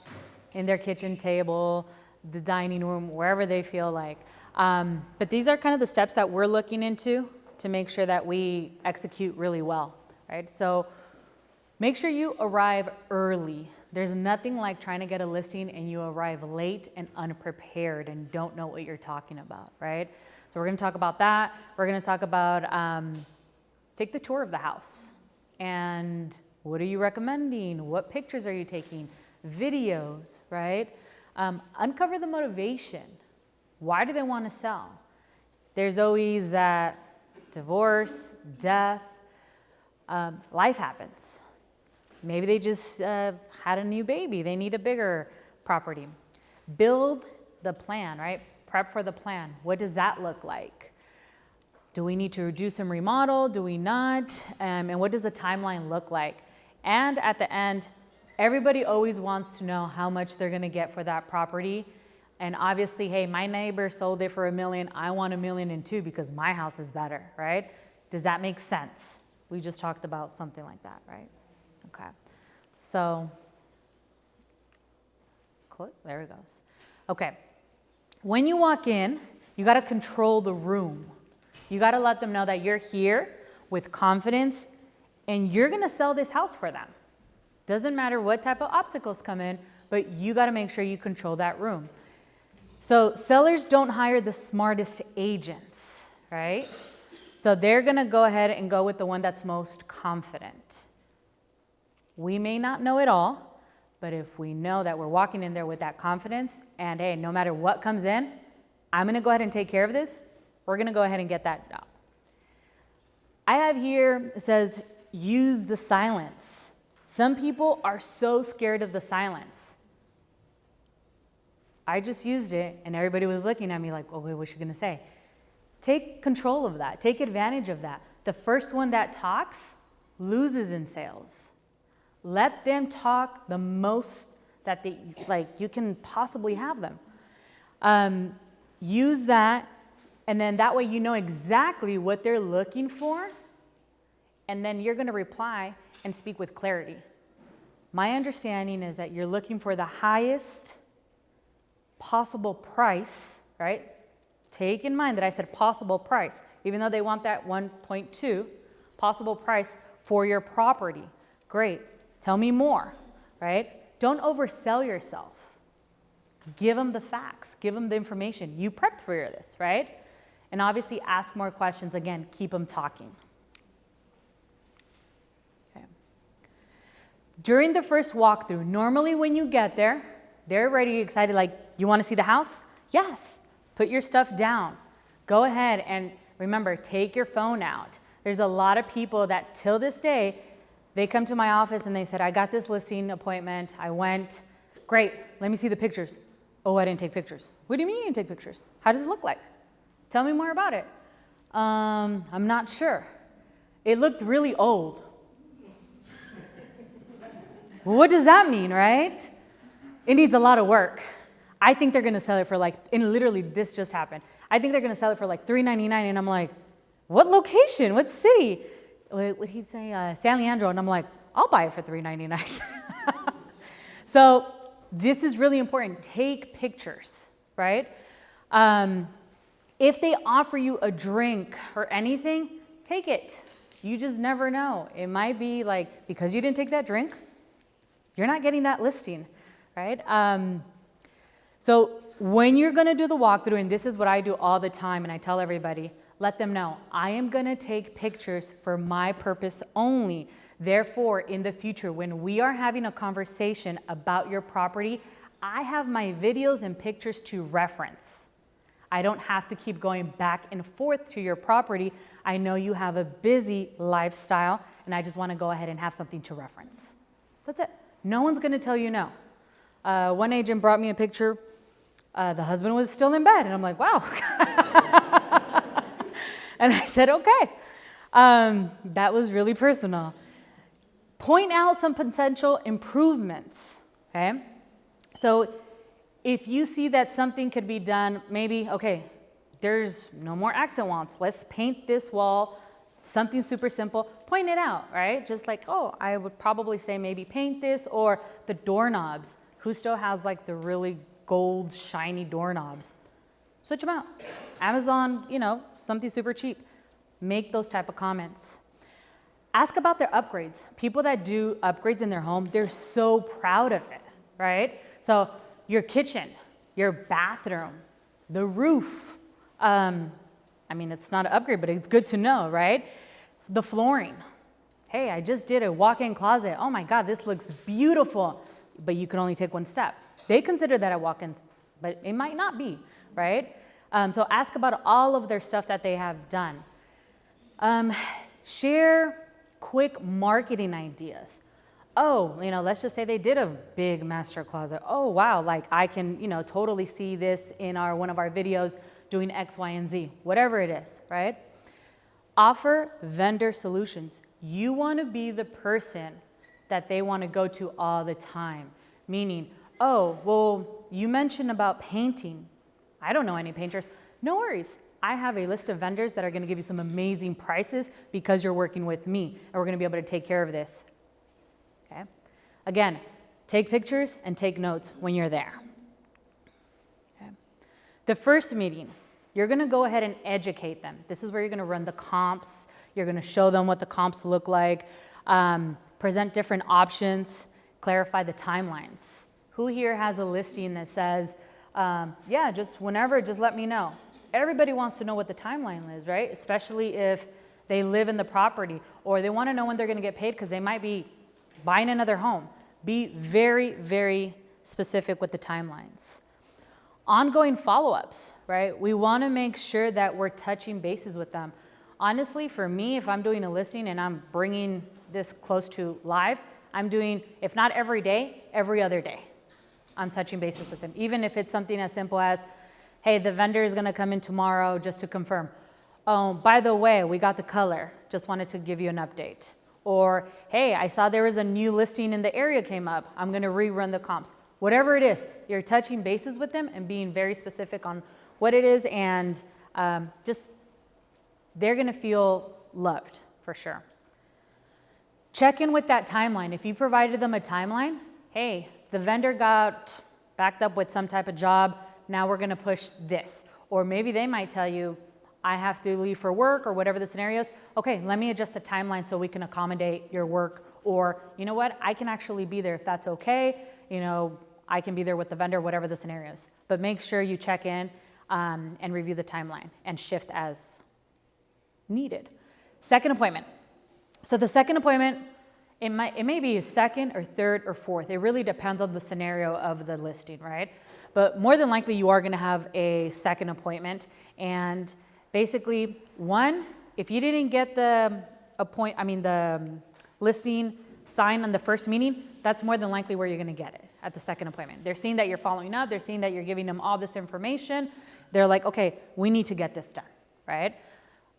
in their kitchen table, the dining room, wherever they feel like. But these are kind of the steps that we're looking into to make sure that we execute really well, right? So make sure you arrive early. There's nothing like trying to get a listing and you arrive late and unprepared and don't know what you're talking about, right? So we're gonna talk about that. We're gonna talk about take the tour of the house. And what are you recommending? What pictures are you taking? Videos, right? Uncover the motivation. Why do they wanna sell? There's always that divorce, death, life happens. Maybe they just had a new baby. They need a bigger property. Build the plan, right? Prep for the plan. What does that look like? Do we need to reduce and remodel? Do we not? And what does the timeline look like? And at the end, everybody always wants to know how much they're gonna get for that property. And obviously, hey, my neighbor sold it for $1 million. I want $1.2 million because my house is better, right? Does that make sense? We just talked about something like that, right? Okay, so, cool, there it goes. Okay, when you walk in, you gotta control the room. You gotta let them know that you're here with confidence and you're gonna sell this house for them. Doesn't matter what type of obstacles come in, but you gotta make sure you control that room. So sellers don't hire the smartest agents, right? So they're gonna go ahead and go with the one that's most confident. We may not know it all, but if we know that we're walking in there with that confidence and hey, no matter what comes in, I'm gonna go ahead and take care of this, we're gonna go ahead and get that job. I have here, it says, use the silence. Some people are so scared of the silence. I just used it and everybody was looking at me like, oh, wait, what's she gonna say? Take control of that, take advantage of that. The first one that talks loses in sales. Let them talk the most that they, like you can possibly have them. Use that, and then that way you know exactly what they're looking for, and then you're gonna reply and speak with clarity. My understanding is that you're looking for the highest possible price, right? Take in mind that I said possible price, even though they want that 1.2, possible price for your property. Great. Tell me more, right? Don't oversell yourself. Give them the facts, give them the information. You prepped for this, right? And obviously ask more questions. Again, keep them talking. Okay. During the first walkthrough, normally when you get there, they're already excited, like, you wanna see the house? Yes, put your stuff down. Go ahead and remember, take your phone out. There's a lot of people that till this day They come to my office and they said, I got this listing appointment. I went, great, let me see the pictures. Oh, I didn't take pictures. What do you mean you didn't take pictures? How does it look like? Tell me more about it. I'm not sure. It looked really old. What does that mean, right? It needs a lot of work. I think they're gonna sell it for like, and literally this just happened. I think they're gonna sell it for like $399, and I'm like, what location, what city? What he'd say, San Leandro, and I'm like, I'll buy it for $399. So this is really important. Take pictures, right? If they offer you a drink or anything, take it. You just never know. It might be like, because you didn't take that drink, you're not getting that listing, right? So when you're gonna do the walkthrough, and this is what I do all the time, and I tell everybody, let them know, I am gonna take pictures for my purpose only. Therefore, in the future, when we are having a conversation about your property, I have my videos and pictures to reference. I don't have to keep going back and forth to your property. I know you have a busy lifestyle, and I just wanna go ahead and have something to reference. That's it. No one's gonna tell you no. One agent brought me a picture. The husband was still in bed, and I'm like, wow. And I said, okay. That was really personal. Point out some potential improvements, okay? So if you see that something could be done, maybe, okay, there's no more accent walls. Let's paint this wall, something super simple. Point it out, right? Just like, oh, I would probably say maybe paint this, or the doorknobs. Who still has like the really gold, shiny doorknobs? Switch them out. Amazon, you know, something super cheap. Make those type of comments. Ask about their upgrades. People that do upgrades in their home, they're so proud of it, right? So your kitchen, your bathroom, the roof. I mean, it's not an upgrade, but it's good to know, right? The flooring. Hey, I just did a walk-in closet. Oh my God, this looks beautiful, but you can only take one step. They consider that a walk-in, but it might not be, right? So ask about all of their stuff that they have done. Share quick marketing ideas. Oh, you know, let's just say they did a big master closet. Oh, wow, like I can, you know, totally see this in one of our videos doing X, Y, and Z, whatever it is, right? Offer vendor solutions. You want to be the person that they want to go to all the time. Meaning, oh, well, you mentioned about painting. I don't know any painters. No worries. I have a list of vendors that are going to give you some amazing prices because you're working with me, and we're going to be able to take care of this. Okay? Again, take pictures and take notes when you're there. Okay? The first meeting, you're going to go ahead and educate them. This is where you're going to run the comps. You're going to show them what the comps look like, present different options, clarify the timelines. Who here has a listing that says, yeah, just whenever, just let me know? Everybody wants to know what the timeline is, right? Especially if they live in the property, or they want to know when they're going to get paid because they might be buying another home. Be very, very specific with the timelines. Ongoing follow-ups, right? We want to make sure that we're touching bases with them. Honestly, for me, if I'm doing a listing and I'm bringing this close to live, I'm doing, if not every day, every other day. I'm touching bases with them. Even if it's something as simple as, hey, the vendor is going to come in tomorrow just to confirm. Oh, by the way, we got the color. Just wanted to give you an update. Or, hey, I saw there was a new listing in the area came up. I'm going to rerun the comps. Whatever it is, you're touching bases with them and being very specific on what it is, and just they're going to feel loved for sure. Check in with that timeline. If you provided them a timeline, hey, the vendor got backed up with some type of job. Now we're going to push this. Or maybe they might tell you, I have to leave for work or whatever the scenario is. Okay, let me adjust the timeline so we can accommodate your work. Or, you know what, I can actually be there if that's okay. You know, I can be there with the vendor, whatever the scenario is. But make sure you check in and review the timeline and shift as needed. Second appointment. So the second appointment, it may be a second or third or fourth. It really depends on the scenario of the listing, right? But more than likely, you are going to have a second appointment. And basically, one, if you didn't get the listing signed on the first meeting, that's more than likely where you're going to get it at the second appointment. They're seeing that you're following up. They're seeing that you're giving them all this information. They're like, okay, we need to get this done, right?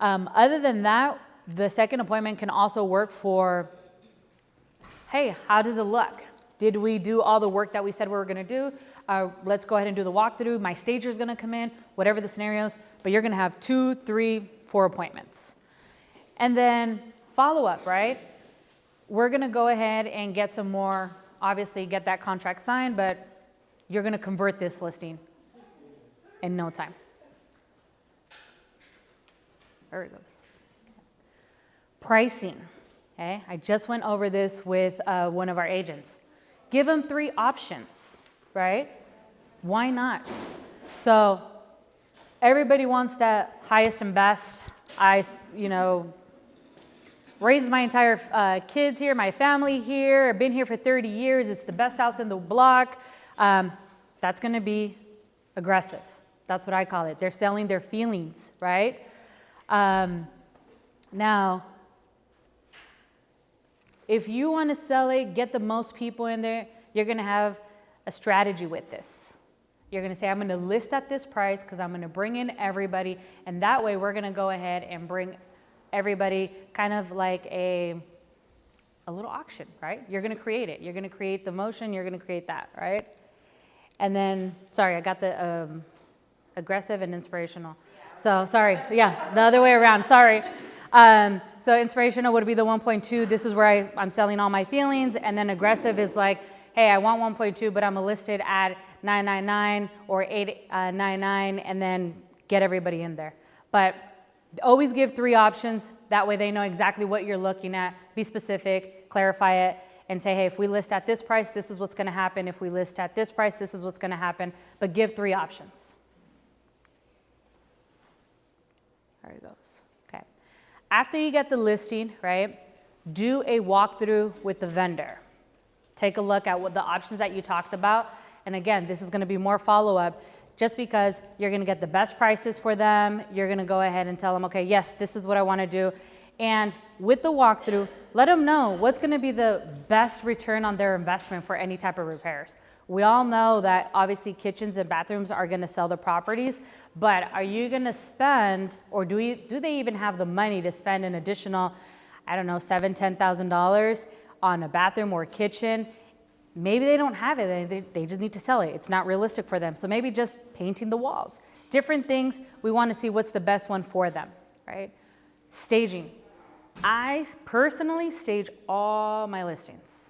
Other than that, the second appointment can also work for, hey, how does it look? Did we do all the work that we said we were going to do? Let's go ahead and do the walkthrough. My stager is going to come in, whatever the scenarios, but you're going to have 2, 3, 4 appointments. And then follow up, right? We're going to go ahead and get some more, obviously get that contract signed, but you're going to convert this listing in no time. There it goes. Pricing. Okay, I just went over this with one of our agents. Give them 3 options, right? Why not? So everybody wants that highest and best. Raised my entire kids here, my family here. I've been here for 30 years. It's the best house in the block. That's going to be aggressive. That's what I call it. They're selling their feelings, right? Now, if you want to sell it, get the most people in there, you're going to have a strategy with this. You're going to say, I'm going to list at this price because I'm going to bring in everybody. And that way, we're going to go ahead and bring everybody kind of like a little auction, right? You're going to create it. You're going to create the motion. You're going to create that, right? And then, sorry, I got the aggressive and inspirational. So, sorry. Yeah, the other way around. Sorry. So inspirational would be the 1.2. This is where I'm selling all my feelings. And then aggressive is like, hey, I want 1.2, but I'm listed at 999 or 899, and then get everybody in there. But always give 3 options. That way they know exactly what you're looking at. Be specific, clarify it, and say, hey, if we list at this price, this is what's going to happen. If we list at this price, this is what's going to happen. But give 3 options. There it goes. Okay. After you get the listing, right, do a walkthrough with the vendor. Take a look at what the options that you talked about. And again, this is going to be more follow-up just because you're going to get the best prices for them. You're going to go ahead and tell them, okay, yes, this is what I want to do. And with the walkthrough, let them know what's going to be the best return on their investment for any type of repairs. We all know that obviously kitchens and bathrooms are going to sell the properties, but are you going to spend, or do they even have the money to spend an additional, I don't know, $7,000, $10,000 on a bathroom or kitchen? Maybe they don't have it, they just need to sell it. It's not realistic for them. So maybe just painting the walls. Different things, we want to see what's the best one for them, right? Staging. I personally stage all my listings.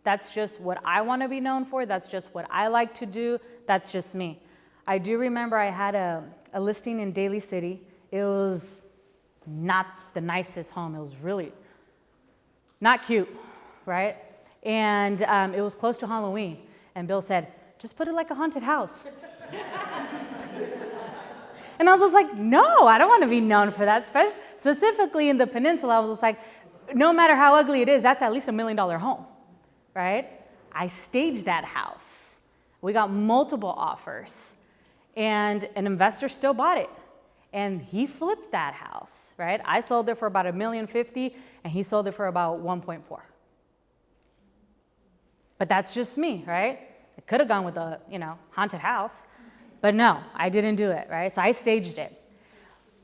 That's just what I want to be known for. That's just what I like to do. That's just me. I do remember I had a listing in Daly City. It was not the nicest home. It was really not cute, right? And it was close to Halloween. And Bill said, just put it like a haunted house. And I was just like, no, I don't want to be known for that. Specifically in the peninsula, I was just like, no matter how ugly it is, that's at least $1 million home, right? I staged that house. We got multiple offers. And an investor still bought it. And he flipped that house, right? I sold it for about $1.05 million, and he sold it for about 1.4. But that's just me, right? I could have gone with a, haunted house, but no, I didn't do it, right? So I staged it.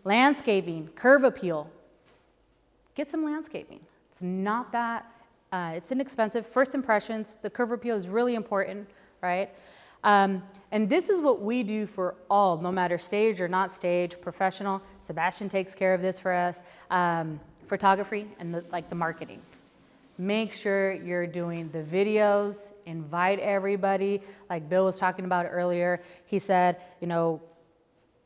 Landscaping, curb appeal. Get some landscaping. It's not that, it's inexpensive. First impressions, the curb appeal is really important, right? And this is what we do for all, no matter stage or not stage, professional. Sebastian takes care of this for us. Photography and the marketing. Make sure you're doing the videos, invite everybody. Like Bill was talking about earlier, he said,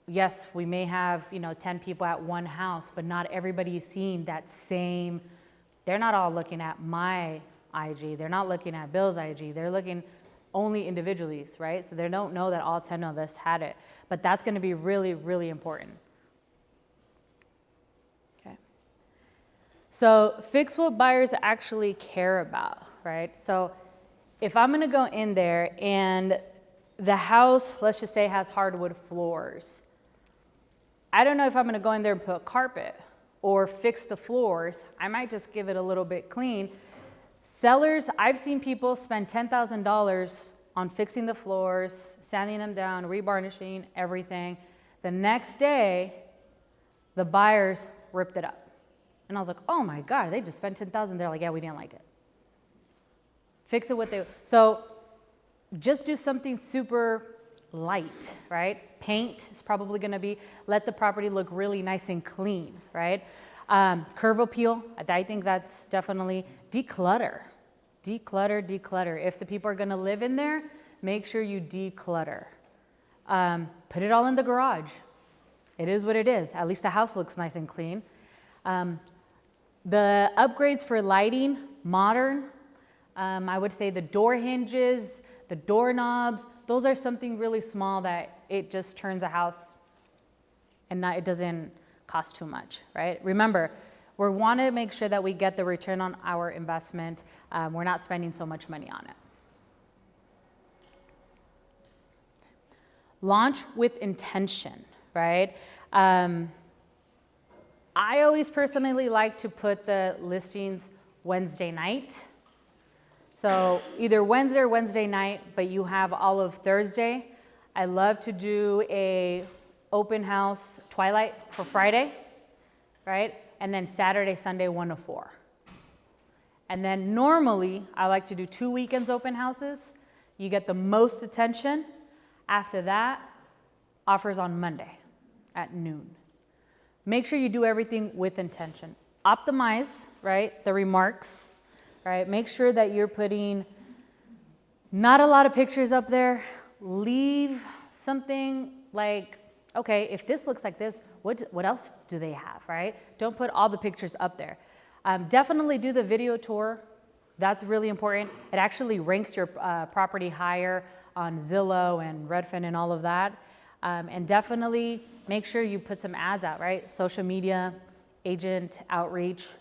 yes, we may have, 10 people at one house, but not everybody is seeing that same, they're not all looking at my IG, they're not looking at Bill's IG, they're looking only individually, right? So they don't know that all 10 of us had it. But that's gonna be really, really important. Okay. So fix what buyers actually care about, right? So if I'm gonna go in there and the house, let's just say, has hardwood floors, I don't know if I'm gonna go in there and put carpet or fix the floors. I might just give it a little bit clean. Sellers, I've seen people spend $10,000 on fixing the floors, sanding them down, revarnishing, everything. The next day, the buyers ripped it up. And I was like, oh my God, they just spent $10,000. They're like, yeah, we didn't like it. Fix it what they, so just do something super light, right? Paint is probably gonna be, let the property look really nice and clean, right? Curve appeal, I think that's definitely declutter. Declutter. If the people are gonna live in there, make sure you declutter. Put it all in the garage. It is what it is. At least the house looks nice and clean. The upgrades for lighting, modern. I would say the door hinges, the doorknobs, those are something really small that it just turns a house and it doesn't cost too much, right? Remember, we want to make sure that we get the return on our investment. We're not spending so much money on it. Launch with intention, right? I always personally like to put the listings Wednesday night. So either Wednesday or Wednesday night, but you have all of Thursday. I love to do a open house twilight for Friday, right? And then Saturday, Sunday, 1 to 4. And then normally I like to do 2 weekends open houses. You get the most attention. After that, offers on Monday at noon. Make sure you do everything with intention. Optimize, right, the remarks. Right, make sure that you're putting not a lot of pictures up there. Leave something like, okay, if this looks like this, what else do they have, right? Don't put all the pictures up there. Definitely do the video tour. That's really important. It actually ranks your property higher on Zillow and Redfin and all of that. And definitely make sure you put some ads out, right? Social media, agent outreach.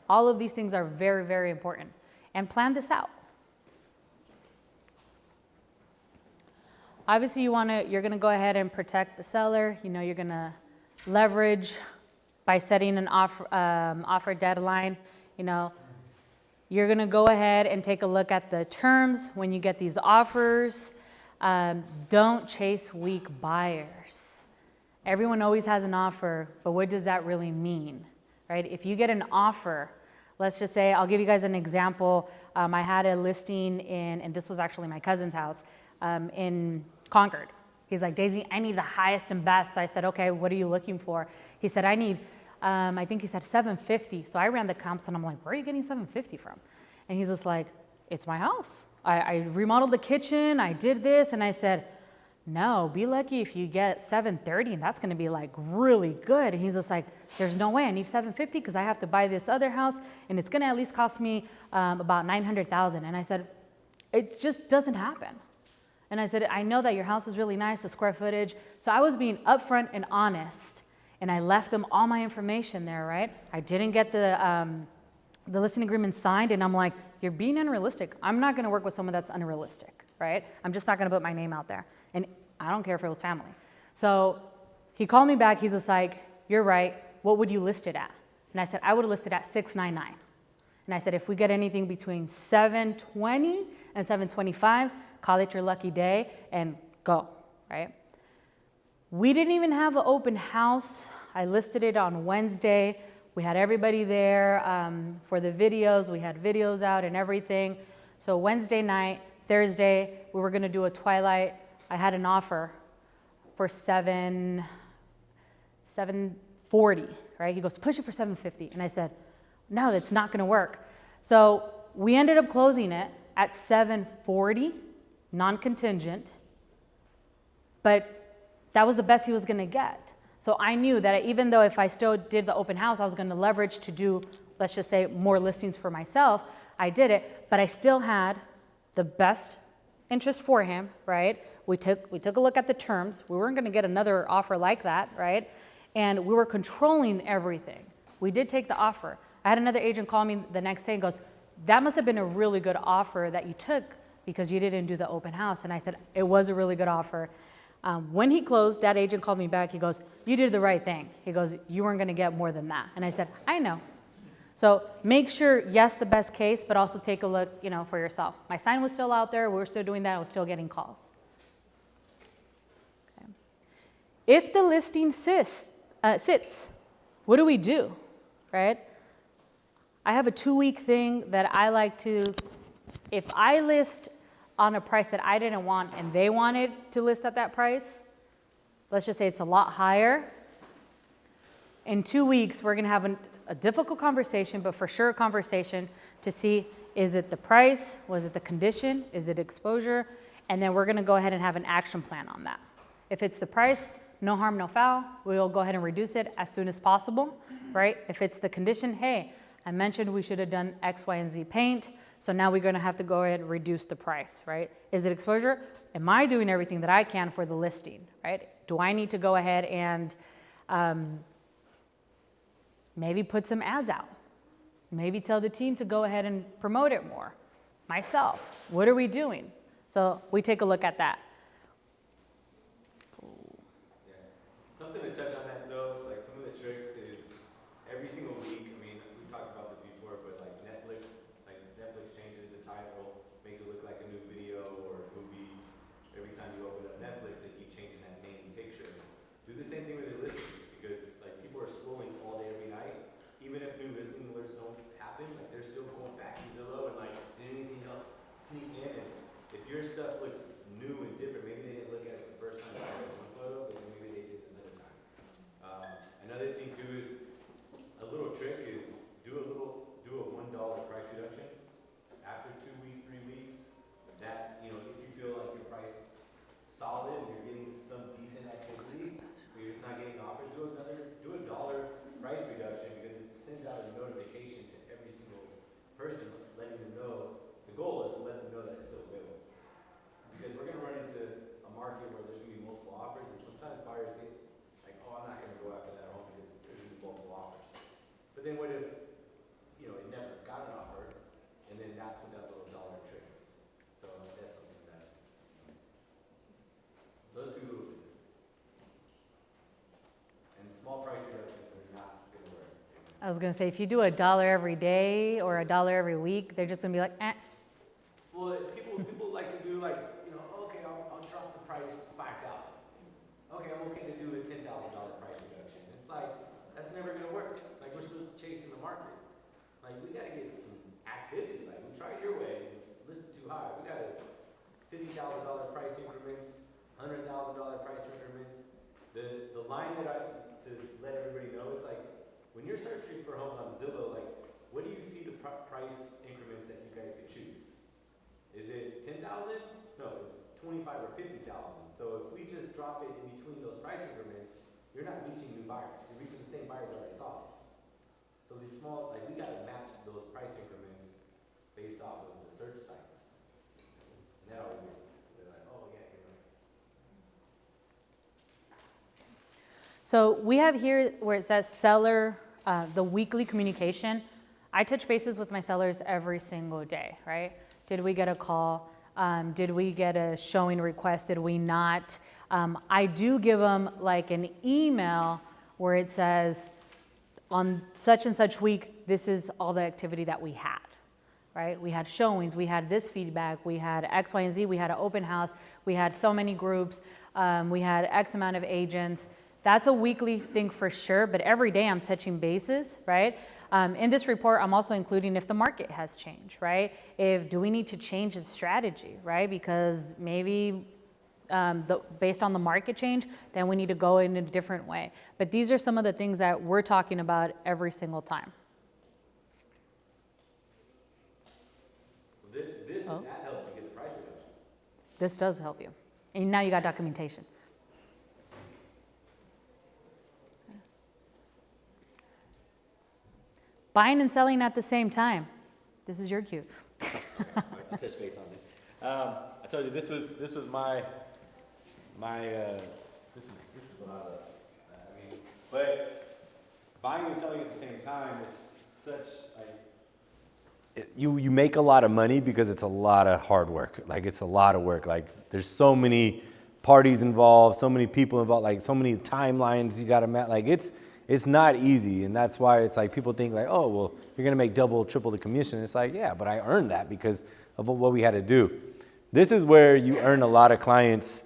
All of these things are very, very important. And plan this out. Obviously, you're gonna go ahead and protect the seller. You know, you're gonna leverage by setting an offer deadline. You know, you're gonna go ahead and take a look at the terms when you get these offers. Don't chase weak buyers. Everyone always has an offer, but what does that really mean, right? If you get an offer, let's just say, I'll give you guys an example. I had a listing and this was actually my cousin's house in Concord. He's like, Daisy, I need the highest and best. So I said, okay, what are you looking for? He said, I need, I think he said 750. So I ran the comps and I'm like, where are you getting 750 from? And he's just like, it's my house. I remodeled the kitchen, I did this. And I said, no, be lucky if you get 730 and that's gonna be like really good. And he's just like, there's no way, I need 750 because I have to buy this other house and it's gonna at least cost me about 900,000. And I said, it just doesn't happen. And I said, I know that your house is really nice, the square footage. So I was being upfront and honest and I left them all my information there, right? I didn't get the listing agreement signed and I'm like, you're being unrealistic. I'm not gonna work with someone that's unrealistic, right? I'm just not gonna put my name out there. And I don't care if it was family. So he called me back, he's just like, you're right, what would you list it at? And I said, I would list it at 699. And I said, if we get anything between 720 and 725, call it your lucky day and go, right? We didn't even have an open house. I listed it on Wednesday. We had everybody there for the videos. We had videos out and everything. So Wednesday night, Thursday, we were gonna do a twilight. I had an offer for 740, right? He goes, push it for 750. And I said, no, that's not gonna work. So we ended up closing it at 740, non-contingent, but that was the best he was gonna get. So I knew that even though if I still did the open house, I was gonna leverage to do, let's just say, more listings for myself. I did it, but I still had the best interest for him, right? We took a look at the terms. We weren't gonna get another offer like that, right? And we were controlling everything. We did take the offer. I had another agent call me the next day and goes, that must have been a really good offer that you took because you didn't do the open house. And I said, it was a really good offer. When he closed, that agent called me back. He goes, you did the right thing. He goes, you weren't going to get more than that. And I said, I know. So make sure, yes, the best case, but also take a look, for yourself. My sign was still out there. We were still doing that. I was still getting calls. Okay. If the listing sits, what do we do, right? I have a 2-week thing that I like to, if I list on a price that I didn't want and they wanted to list at that price, let's just say it's a lot higher. In 2 weeks, we're going to have a difficult conversation, but for sure a conversation to see, is it the price? Was it the condition? Is it exposure? And then we're going to go ahead and have an action plan on that. If it's the price, no harm, no foul. We'll go ahead and reduce it as soon as possible, right? If it's the condition, hey, I mentioned we should have done X, Y, and Z paint. So now we're going to have to go ahead and reduce the price, right? Is it exposure? Am I doing everything that I can for the listing, right? Do I need to go ahead and maybe put some ads out? Maybe tell the team to go ahead and promote it more. Myself, what are we doing? So we take a look at that. Yeah. Something to touch on that though, like some of the tricks is every single week, I mean, we talked about this before, but like Netflix changes the title, makes it look like a new video or a movie. Every time you open up Netflix, they keep changing that main picture. Do the same thing with your listings because like people are scrolling all day, every night. Even if new listing alerts don't happen, like they're still going back to Zillow and like, did anything else sneak in? And if your stuff looks new and different, maybe they didn't look at it the first time they saw one photo, but then maybe they did another time. Another thing too is a little trick is do a $1 price reduction after 2 weeks, 3 weeks. That if you feel like your price solid and you're getting some decent activity, but you're just not getting offered, do a $1 price reduction because it sends out a notification to every single person, letting them know. The goal is to let them know that it's still available. Because we're going to run into a market where there's going to be multiple offers, and sometimes buyers get like, oh, I'm not going to go after that home because there's going to be multiple offers. But then what if, it never got an offer, and then that's what that little dollar trick is. So that's something that, those two little things. And small price reductions are not going to work. I was going to say, if you do $1 every day or $1 every week, they're just going to be like, eh. Well, people like to do like, okay, I'll drop the price $5,000. Okay, I'm okay to do a $10,000 price reduction. It's like, that's never gonna work. Like we're still chasing the market. Like we gotta get some activity. Like we tried your way, it's listed too high. We gotta $50,000 price increments, $100,000 price increments. The line to let everybody know, it's like when you're searching for homes on Zillow, like what do you see the price increments that you guys could choose? Is it 10,000? No, it's 25 or 50,000. So if we just drop it in between those price increments, you're not reaching new buyers. You're reaching the same buyers that already saw this. So these small, like we gotta match those price increments based off of the search sites. And that always makes they're like, oh yeah, you're right. So we have here where it says seller, the weekly communication. I touch bases with my sellers every single day, right? Did we get a call? Did we get a showing request? Did we not? I do give them like an email where it says, on such and such week, this is all the activity that we had, right? We had showings, we had this feedback, we had X, Y, and Z, we had an open house, we had so many groups, we had X amount of agents. That's a weekly thing for sure, but every day I'm touching bases, right? In this report, I'm also including if the market has changed, right? Do we need to change the strategy, right? Because maybe based on the market change, then we need to go in a different way. But these are some of the things that we're talking about every single time. That helps you get the price reductions. This does help you. And now you got documentation. Buying and selling at the same time. This is your cue. I'll touch base on this. I told you this was my this is what I love. I mean, but buying and selling at the same time, it's such like you make a lot of money because it's a lot of hard work. Like it's a lot of work. Like there's so many parties involved, so many people involved, like so many timelines you got to match. Like it's not easy, and that's why it's like people think like, oh, well, you're gonna make double, triple the commission. It's like, yeah, but I earned that because of what we had to do. This is where you earn a lot of clients'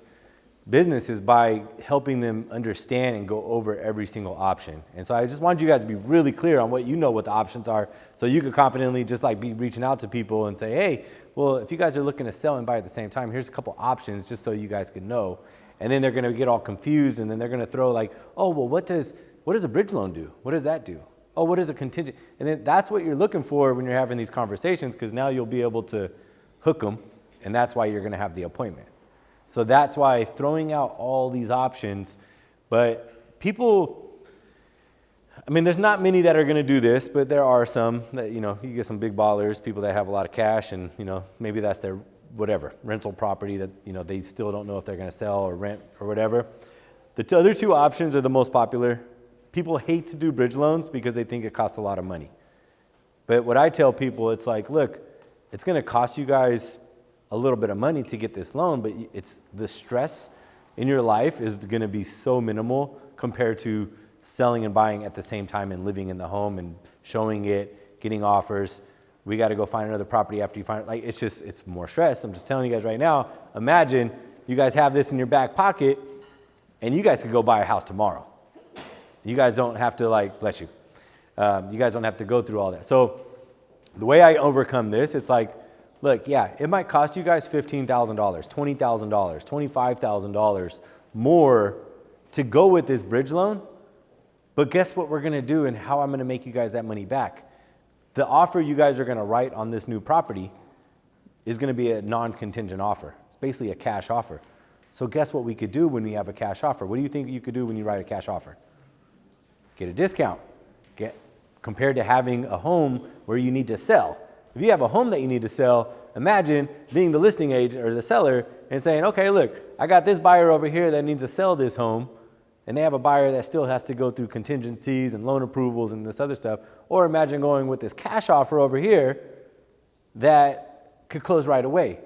businesses by helping them understand and go over every single option. And so I just wanted you guys to be really clear on what you know what the options are, so you could confidently just like be reaching out to people and say, hey, well, if you guys are looking to sell and buy at the same time, here's a couple options just so you guys could know. And then they're gonna get all confused, and then they're gonna throw like, oh, well, what does a bridge loan do? What does that do? Oh, what is a contingent? And then that's what you're looking for when you're having these conversations, because now you'll be able to hook them, and that's why you're gonna have the appointment. So that's why throwing out all these options, but people, I mean, there's not many that are gonna do this, but there are some that, you know, you get some big ballers, people that have a lot of cash, and, you know, maybe that's their whatever, rental property that, you know, they still don't know if they're gonna sell or rent or whatever. The other two options are the most popular. People hate to do bridge loans because they think it costs a lot of money. But what I tell people, it's like, look, it's gonna cost you guys a little bit of money to get this loan, but it's the stress in your life is gonna be so minimal compared to selling and buying at the same time and living in the home and showing it, getting offers. We gotta go find another property after you find it. Like, it's more stress. I'm just telling you guys right now, imagine you guys have this in your back pocket and you guys could go buy a house tomorrow. You guys don't have to, like, bless you. You guys don't have to go through all that. So the way I overcome this, it's like, look, yeah, it might cost you guys $15,000, $20,000, $25,000 more to go with this bridge loan. But guess what we're gonna do and how I'm gonna make you guys that money back? The offer you guys are gonna write on this new property is gonna be a non-contingent offer. It's basically a cash offer. So guess what we could do when we have a cash offer? What do you think you could do when you write a cash offer? Get a discount, compared to having a home where you need to sell. If you have a home that you need to sell, imagine being the listing agent or the seller and saying, okay, look, I got this buyer over here that needs to sell this home, and they have a buyer that still has to go through contingencies and loan approvals and this other stuff. Or imagine going with this cash offer over here that could close right away,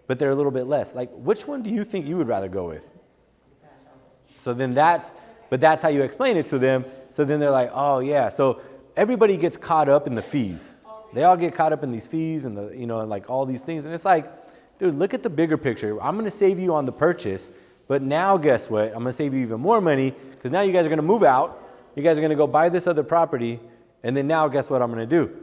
but they're a little bit less. Like, which one do you think you would rather go with? So then that's how you explain it to them. So then they're like, oh yeah. So everybody gets caught up in the fees. They all get caught up in these fees and the, you know, and like all these things. And it's like, dude, look at the bigger picture. I'm gonna save you on the purchase, but now guess what? I'm gonna save you even more money because now you guys are gonna move out. You guys are gonna go buy this other property. And then now guess what I'm gonna do?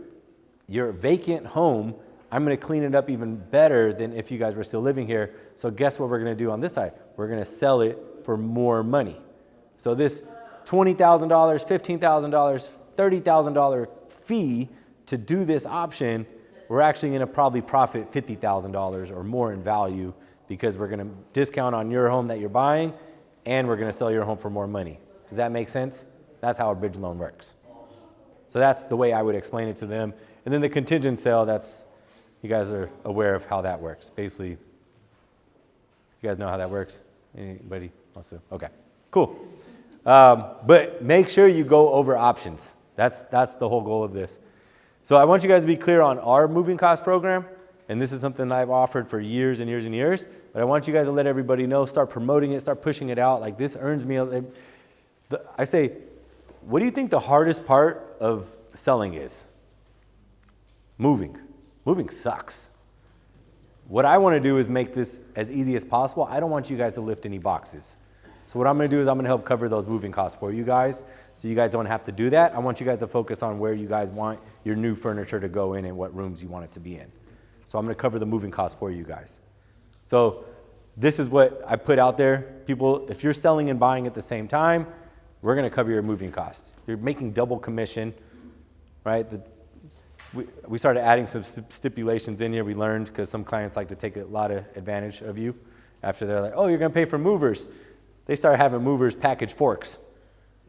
Your vacant home, I'm gonna clean it up even better than if you guys were still living here. So guess what we're gonna do on this side? We're gonna sell it for more money. So this $20,000, $15,000, $30,000 fee to do this option, we're actually gonna probably profit $50,000 or more in value because we're gonna discount on your home that you're buying and we're gonna sell your home for more money. Does that make sense? That's how a bridge loan works. So that's the way I would explain it to them. And then the contingent sale, that's, you guys are aware of how that works. Basically, you guys know how that works? Anybody wants to? Okay, cool. But make sure you go over options. That's the whole goal of this. So I want you guys to be clear on our moving cost program. And this is something I've offered for years and years and years. But I want you guys to let everybody know, start promoting it, start pushing it out. Like, this earns me. I say, what do you think the hardest part of selling is? Moving. Moving sucks. What I want to do is make this as easy as possible. I don't want you guys to lift any boxes. So what I'm going to do is I'm going to help cover those moving costs for you guys so you guys don't have to do that. I want you guys to focus on where you guys want your new furniture to go in and what rooms you want it to be in. So I'm going to cover the moving costs for you guys. So this is what I put out there. People, if you're selling and buying at the same time, we're going to cover your moving costs. You're making double commission, right? We started adding some stipulations in here. We learned because some clients like to take a lot of advantage of you after they're like, oh, you're going to pay for movers. They start having movers package forks.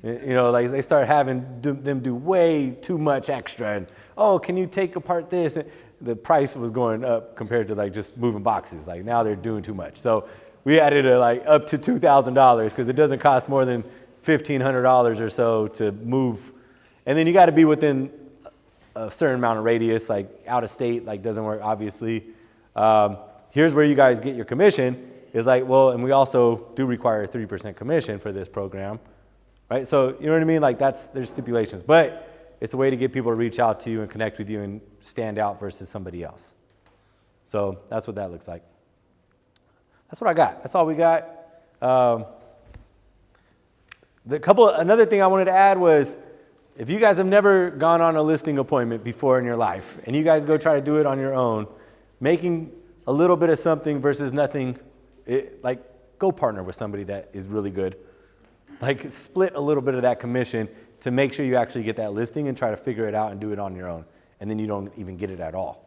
You know, like they start having them do way too much extra. And, oh, can you take apart this? And the price was going up compared to like just moving boxes. Like now they're doing too much. So we added like up to $2,000 because it doesn't cost more than $1,500 or so to move. And then you got to be within a certain amount of radius, like out of state, like doesn't work, obviously. Here's where you guys get your commission. is like, well, and we also do require a 3% commission for this program, right? So you know what I mean? Like there's stipulations, but it's a way to get people to reach out to you and connect with you and stand out versus somebody else. So that's what that looks like. That's what I got. That's all we got. Another thing I wanted to add was, if you guys have never gone on a listing appointment before in your life, and you guys go try to do it on your own, making a little bit of something versus nothing, like go partner with somebody that is really good. Like split a little bit of that commission to make sure you actually get that listing and try to figure it out and do it on your own. And then you don't even get it at all.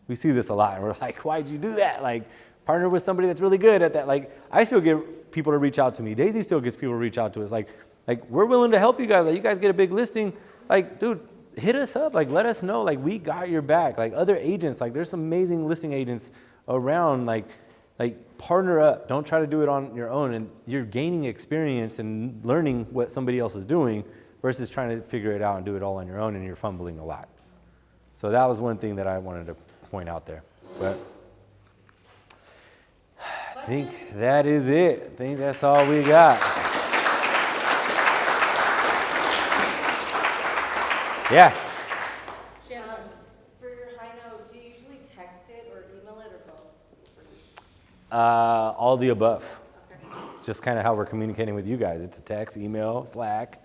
We see this a lot, and we're like, why'd you do that? Like, partner with somebody that's really good at that. Like, I still get people to reach out to me. Daisy still gets people to reach out to us. Like we're willing to help you guys. Like, you guys get a big listing. Like, dude, hit us up. Like, let us know. Like, we got your back. Like, other agents, like, there's some amazing listing agents around. Like, partner up. Don't try to do it on your own. And you're gaining experience and learning what somebody else is doing versus trying to figure it out and do it all on your own, and you're fumbling a lot. So that was one thing that I wanted to point out there. But I think that is it. I think that's all we got. Yeah. For your high note, do you usually text it or email it or both? All the above. Okay. Just kind of how we're communicating with you guys. It's a text, email, Slack.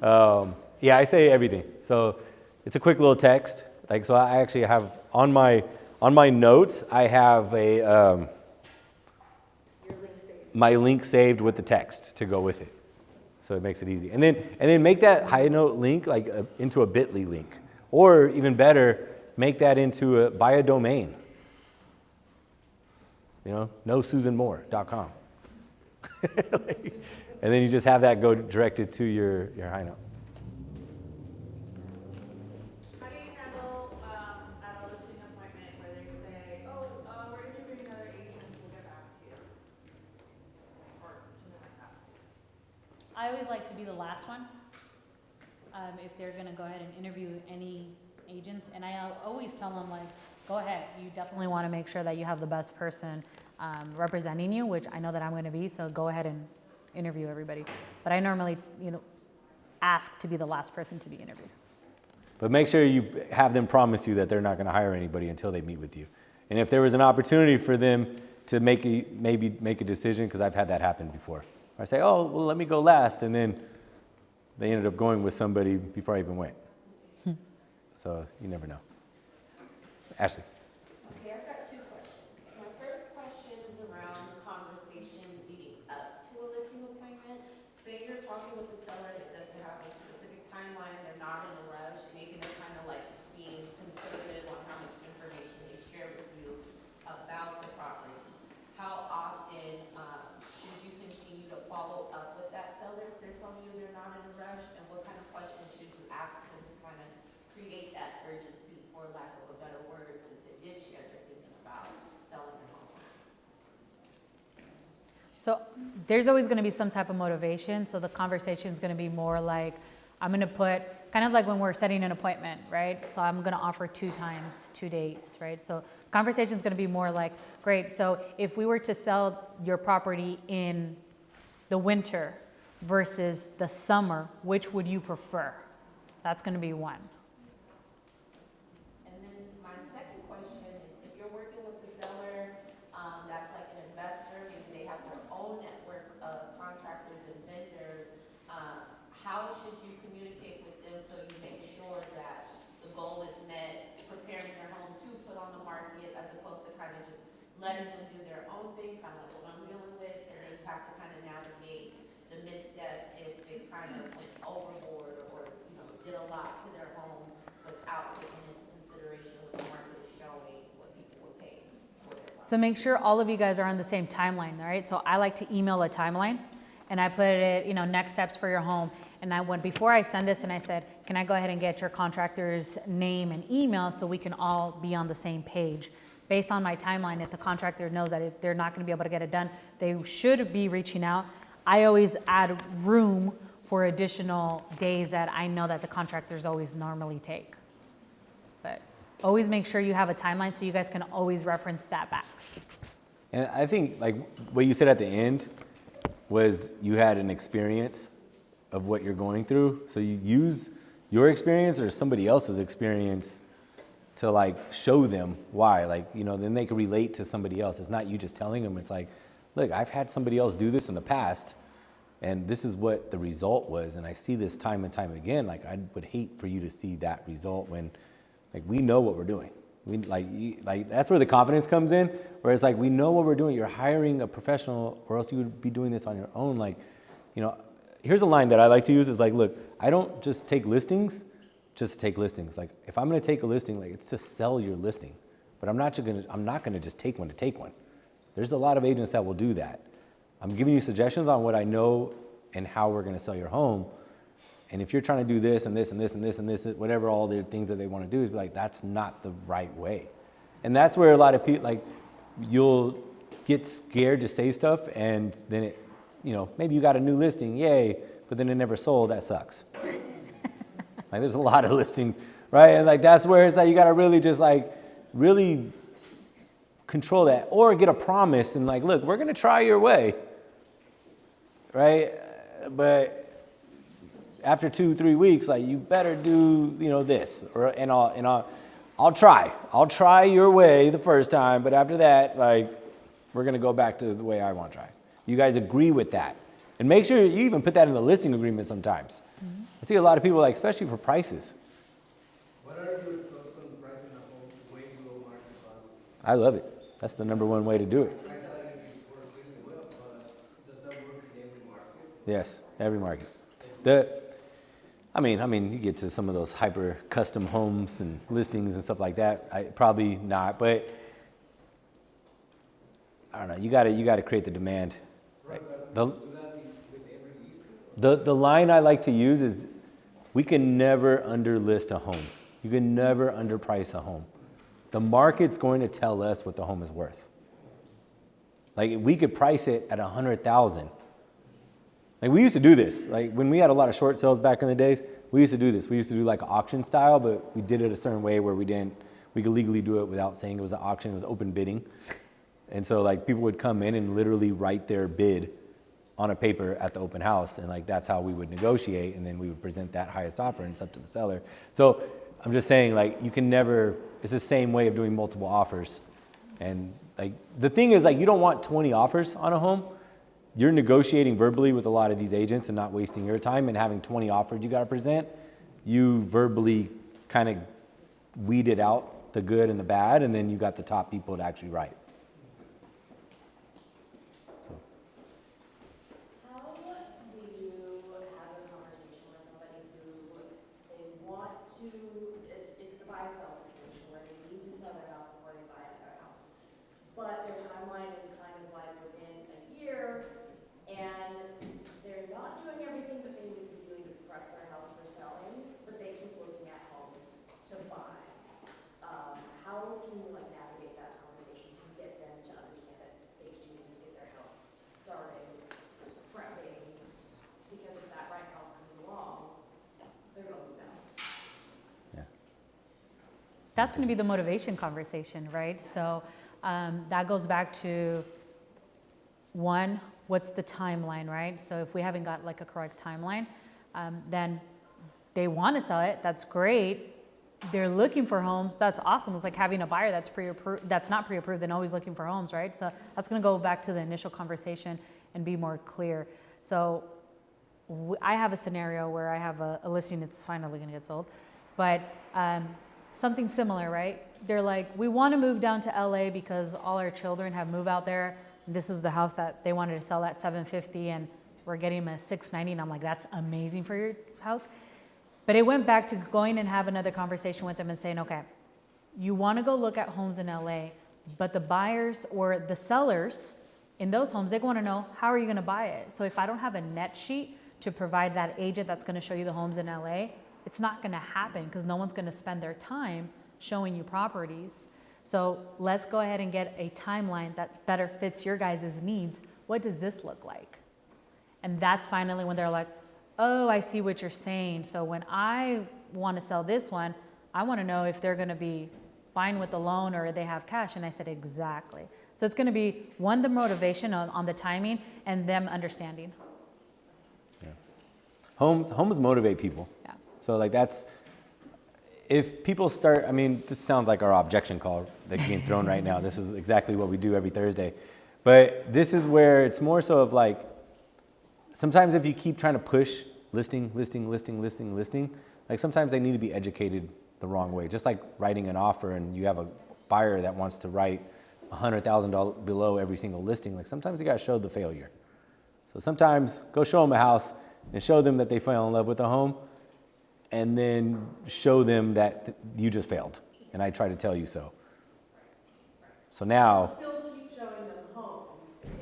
Yeah, I say everything. So it's a quick little text. Like, so I actually have on my notes, I have my link saved with the text to go with it. So it makes it easy. And then make that high note link like into a bit.ly link. Or even better, make that into buy a domain. You know, nosusanmoore.com. And then you just have that go directed to your high note. How do you handle at a listing appointment where they say, we're interviewing other agents, we'll get back to you? Or something like that. I always like to be the last one. If they're gonna go ahead and interview any agents, and I always tell them, like, go ahead, you definitely wanna make sure that you have the best person representing you, which I know that I'm gonna be, so go ahead and interview everybody. But I normally, ask to be the last person to be interviewed. But make sure you have them promise you that they're not gonna hire anybody until they meet with you. And if there was an opportunity for them to maybe make a decision, because I've had that happen before. I say, oh, well, let me go last, and then they ended up going with somebody before I even went. So you never know. Ashley. Okay, I've got two questions. My first question is around the conversation leading up to a listing appointment. Say you're talking with the seller that doesn't have a specific timeline, they're not in a rush, maybe they're kind of like being conservative on how much information they share with you about the property. How often should you continue to follow up with that seller if they're telling you they're not in a rush? And what kind of questions should you ask them to kind of create that urgency, for lack of a better word, since it did share they're thinking about selling their home? So there's always gonna be some type of motivation, so the conversation is gonna be more like, I'm gonna put, kind of like when we're setting an appointment, right? So I'm gonna offer 2 times, 2 dates, right? So conversation is gonna be more like, great, so if we were to sell your property in the winter versus the summer, which would you prefer? That's gonna be one. And then my second question is, if you're working with the seller, that's like an investor, maybe they have their own network of contractors and vendors, how should you communicate with them so you make sure that the goal is met, preparing their home to put on the market, as opposed to kind of just letting them do their own thing, kind of like what I'm dealing with, and then you have to kind of navigate the missteps if they kind of went overboard or did a lot to their home without taking into consideration what the market is showing, what people would pay for their home. So make sure all of you guys are on the same timeline, all right? So I like to email a timeline, and I put it, next steps for your home. And before I send this, and I said, can I go ahead and get your contractor's name and email so we can all be on the same page? Based on my timeline, if the contractor knows that if they're not gonna be able to get it done, they should be reaching out. I always add room for additional days that I know that the contractors always normally take. But always make sure you have a timeline so you guys can always reference that back. And I think like what you said at the end was you had an experience of what you're going through. So you use your experience or somebody else's experience to like show them why, like, you know, then they can relate to somebody else. It's not you just telling them, it's like, look, I've had somebody else do this in the past and this is what the result was. And I see this time and time again. Like I would hate for you to see that result when like we know what we're doing. We like that's where the confidence comes in, where it's like, we know what we're doing. You're hiring a professional or else you would be doing this on your own. Like, you know, here's a line that I like to use is like, look, I don't just take listings just to take listings. Like if I'm going to take a listing, like it's to sell your listing, but I'm not going to just take one to take one. There's a lot of agents that will do that. I'm giving you suggestions on what I know and how we're going to sell your home. And if you're trying to do this and this and this and this and this, whatever all the things that they want to do is like, that's not the right way. And that's where a lot of people, like you'll get scared to say stuff and then it, you know, maybe you got a new listing, yay, but then it never sold, that sucks. Like there's a lot of listings, right? And like that's where it's like you got to really just like really control that or get a promise and like, look, we're going to try your way, right? But after 2-3 weeks, like you better do, you know, this or and I'll try your way the first time, but after that, like we're going to go back to the way I want to try. You guys agree with that. And make sure you even put that in the listing agreement sometimes. Mm-hmm. I see a lot of people, like, especially for prices. What are your thoughts on pricing a home way below market value? I love it. That's the number one way to do it. I thought it worked really well, but does that work in every market? Yes, every market. I mean, you get to some of those hyper custom homes and listings and stuff like that. Probably not, but I don't know. You got to create the demand. Right? The line I like to use is, we can never underlist a home. You can never underprice a home. The market's going to tell us what the home is worth. Like we could price it at $100,000. Like we used to do this. Like when we had a lot of short sales back in the days, we used to do this. We used to do like auction style, but we did it a certain way where we could legally do it without saying it was an auction. It was open bidding. And so like people would come in and literally write their bid on a paper at the open house. And like, that's how we would negotiate. And then we would present that highest offer and it's up to the seller. So I'm just saying, like, you can never, it's the same way of doing multiple offers. And like, the thing is, like, you don't want 20 offers on a home. You're negotiating verbally with a lot of these agents and not wasting your time and having 20 offers you got to present. You verbally kind of weeded out the good and the bad, and then you got the top people to actually write. So. How do you have a conversation with somebody who they want to, it's the buy-sell situation where they need to sell their house before they buy another house, but their timeline is kind of like within a year, and they're not doing everything that they need to be doing to prep their house for selling, but they keep looking at homes to buy. How can you like navigate that conversation to get them to understand that they do need to get their house started, prepping, because if that right house comes along, they're gonna lose out. Yeah. That's going to be the motivation conversation, right? So that goes back to one, what's the timeline, right? So if we haven't got like a correct timeline, then they want to sell it. That's great. They're looking for homes. That's awesome. It's like having a buyer that's pre-approved, that's not pre-approved and always looking for homes, right? So that's going to go back to the initial conversation and be more clear. So I have a scenario where I have a listing that's finally going to get sold, but something similar, right? They're like, we want to move down to LA because all our children have moved out there. This is the house that they wanted to sell at $750 and we're getting them at $690. And I'm like, that's amazing for your house. But it went back to going and have another conversation with them and saying, okay, you want to go look at homes in LA, but the buyers or the sellers in those homes, they want to know, how are you going to buy it? So if I don't have a net sheet to provide that agent that's going to show you the homes in LA, it's not going to happen because no one's going to spend their time showing you properties. So let's go ahead and get a timeline that better fits your guys' needs. What does this look like? And that's finally when they're like, oh, I see what you're saying. So when I want to sell this one, I want to know if they're going to be fine with the loan or they have cash. And I said, exactly. So it's going to be one, the motivation on the timing, and them understanding. Yeah. Homes motivate people. Yeah. So like that's, if people start, I mean, this sounds like our objection call that's being thrown right now. This is exactly what we do every Thursday. But this is where it's more so of like, sometimes if you keep trying to push listing, like sometimes they need to be educated the wrong way. Just like writing an offer and you have a buyer that wants to write $100,000 below every single listing, like sometimes you gotta show the failure. So sometimes go show them a house and show them that they fell in love with the home, and then show them that you just failed. And I try to tell you so. So now, Still keep showing them homes.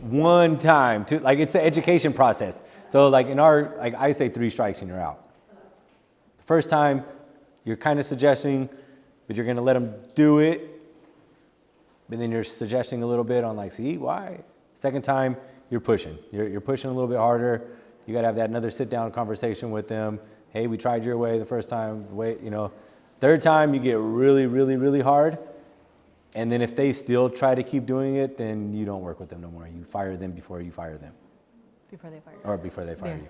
one time, like it's an education process. So like in our, like I say 3 strikes and you're out. The first time, you're kind of suggesting, but you're gonna let them do it. But then you're suggesting a little bit on like, see, why? Second time, you're pushing. You're pushing a little bit harder. You gotta have that another sit down conversation with them. Hey, we tried your way the first time, Third time, you get really hard. And then if they still try to keep doing it, then you don't work with them no more. You fire them before you fire them. Before they fire you. Or before they fire you.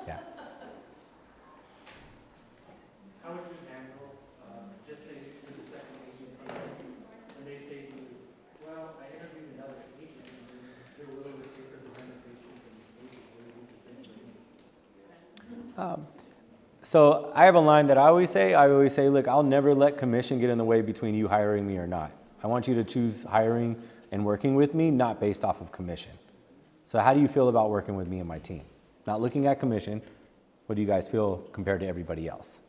Yeah. How would you handle, just say you're the second agent, and they say to you, well, I interviewed another agent, and they're willing to pay for the renovations and the stages, will you do the same thing? So I have a line that I always say, look, I'll never let commission get in the way between you hiring me or not. I want you to choose hiring and working with me, not based off of commission. So how do you feel about working with me and my team? Not looking at commission, what do you guys feel compared to everybody else?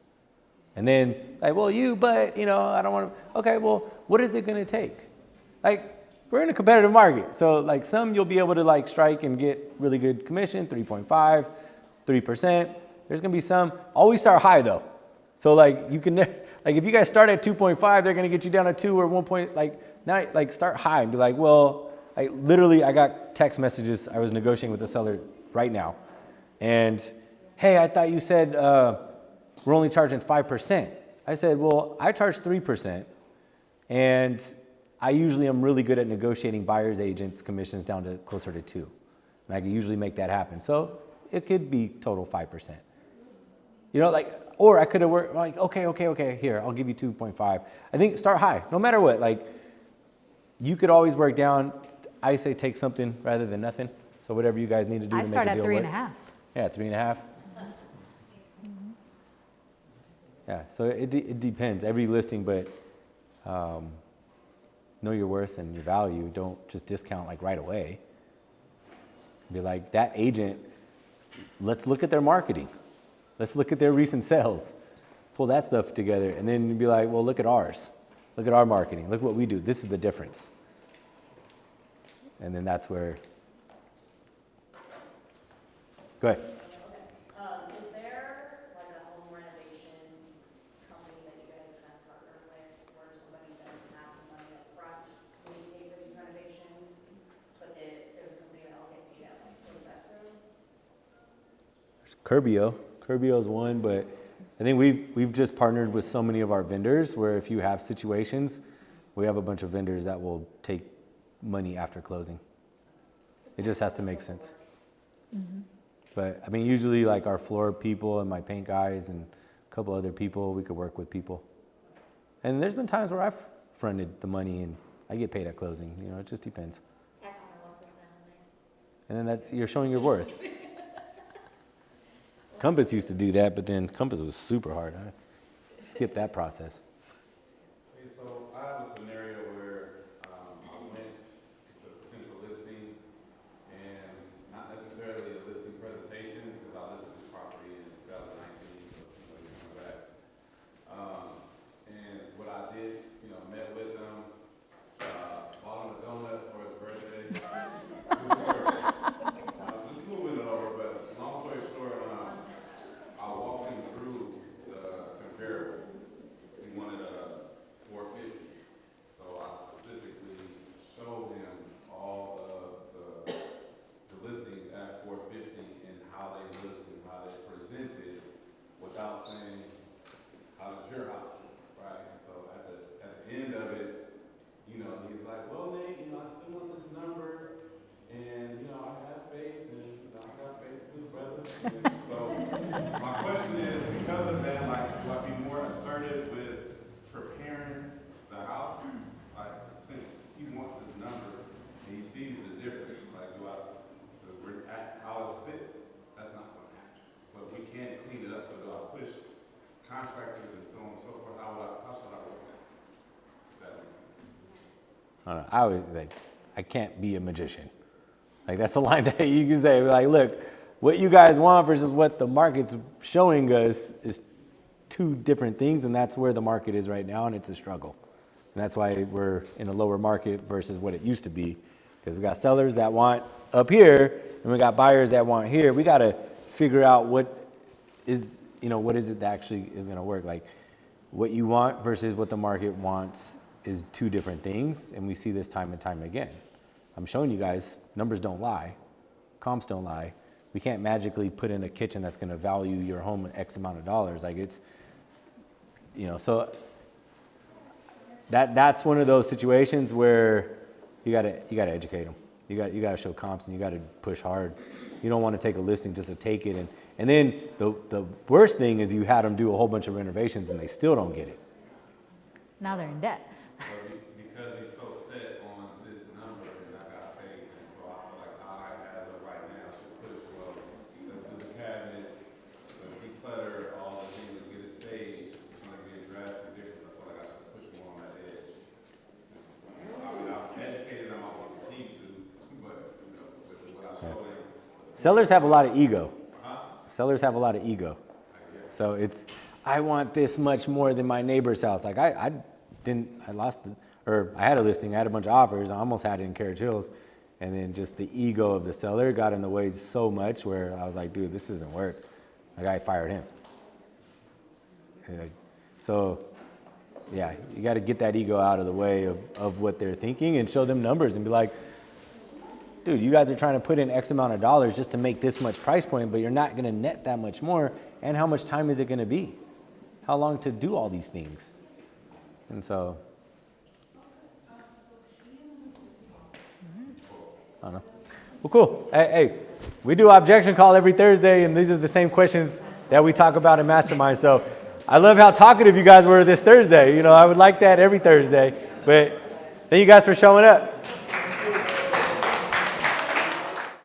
And then like, well, but I don't want to, okay, well, what is it going to take? Like, we're in a competitive market. So like some you'll be able to like strike and get really good commission, 3.5, 3%. There's gonna be some, always start high though. So like you can, like if you guys start at 2.5, they're gonna get you down to 2 or 1 point, now start high and be like, well, I got text messages. I was negotiating with the seller right now. And hey, I thought you said we're only charging 5%. I said, well, I charge 3%. And I usually am really good at negotiating buyer's agents commissions down to closer to 2. And I can usually make that happen. So it could be total 5%. Or I could have worked like, okay, here, I'll give you 2.5. I think start high, no matter what. Like, you could always work down. I say take something rather than nothing. So whatever you guys need to do I to make start a at deal 3.5. work. Yeah, 3.5. Yeah, so it depends. Every listing, but know your worth and your value. Don't just discount like right away. Be like, that agent, let's look at their marketing. Let's look at their recent sales. Pull that stuff together and then be like, well, look at ours. Look at our marketing. Look what we do. This is the difference. And then that's where, go ahead. Is there like a home renovation company that you guys have partnered with where somebody doesn't have the money up front to pay for these renovations, but there's a company that will get paid out for the escrow? There's Curbio's one, but I think we've just partnered with so many of our vendors where if you have situations, we have a bunch of vendors that will take money after closing. It just has to make sense. Mm-hmm. But I mean, usually like our floor people and my paint guys and a couple other people, we could work with people. And there's been times where I've fronted the money and I get paid at closing. It just depends. Tack on the 1% on there. And then that you're showing your worth. Compass used to do that, but then Compass was super hard. I skipped that process. Okay, so I have a scenario where I went to a potential listing and not necessarily a listing presentation because I listed this property in 2019, so people didn't come back. And what I did, met with them, bought them a donut for his birthday. Just moving it over, but long story short, I walked him through the comparables. We wanted a 450. So I specifically showed him all the listings at 450 and how they looked and how they presented without saying, how did your house look, right? And so at the end of it, I don't know. I always like, I can't be a magician. Like that's a line that you can say, like, look, what you guys want versus what the market's showing us is two different things, and that's where the market is right now, and it's a struggle. And that's why we're in a lower market versus what it used to be, because we got sellers that want up here, and we got buyers that want here. We got to figure out what is it that actually is going to work. Like what you want versus what the market wants is two different things, and we see this time and time again. I'm showing you guys, numbers don't lie, comps don't lie. We can't magically put in a kitchen that's going to value your home X amount of dollars. Like it's, so that's one of those situations where you gotta educate them. You gotta show comps, and you gotta push hard. You don't want to take a listing just to take it, and then the worst thing is you had them do a whole bunch of renovations and they still don't get it. Now they're in debt. Because he's so set on this number, and I got faith, and so I feel like I, as of right now, should push, well, let's do the cabinets, let's declutter all the things, let's get a stage, it's gonna be drastically different. I feel like I should push more on that edge. I mean, I'm educated, I'm not gonna continue to, but, with what I showed him. Sellers have a lot of ego. Sellers have a lot of ego. So it's, I want this much more than my neighbor's house. Like I had a listing, I had a bunch of offers, I almost had it in Carriage Hills, and then just the ego of the seller got in the way so much where I was like, dude, this doesn't work. Like I fired him. So yeah, you got to get that ego out of the way of what they're thinking and show them numbers and be like, dude, you guys are trying to put in X amount of dollars just to make this much price point, but you're not going to net that much more. And how much time is it going to be? How long to do all these things? And so, I don't know. Well, cool. Hey, we do objection call every Thursday, and these are the same questions that we talk about in Mastermind. So I love how talkative you guys were this Thursday. I would like that every Thursday. But thank you guys for showing up.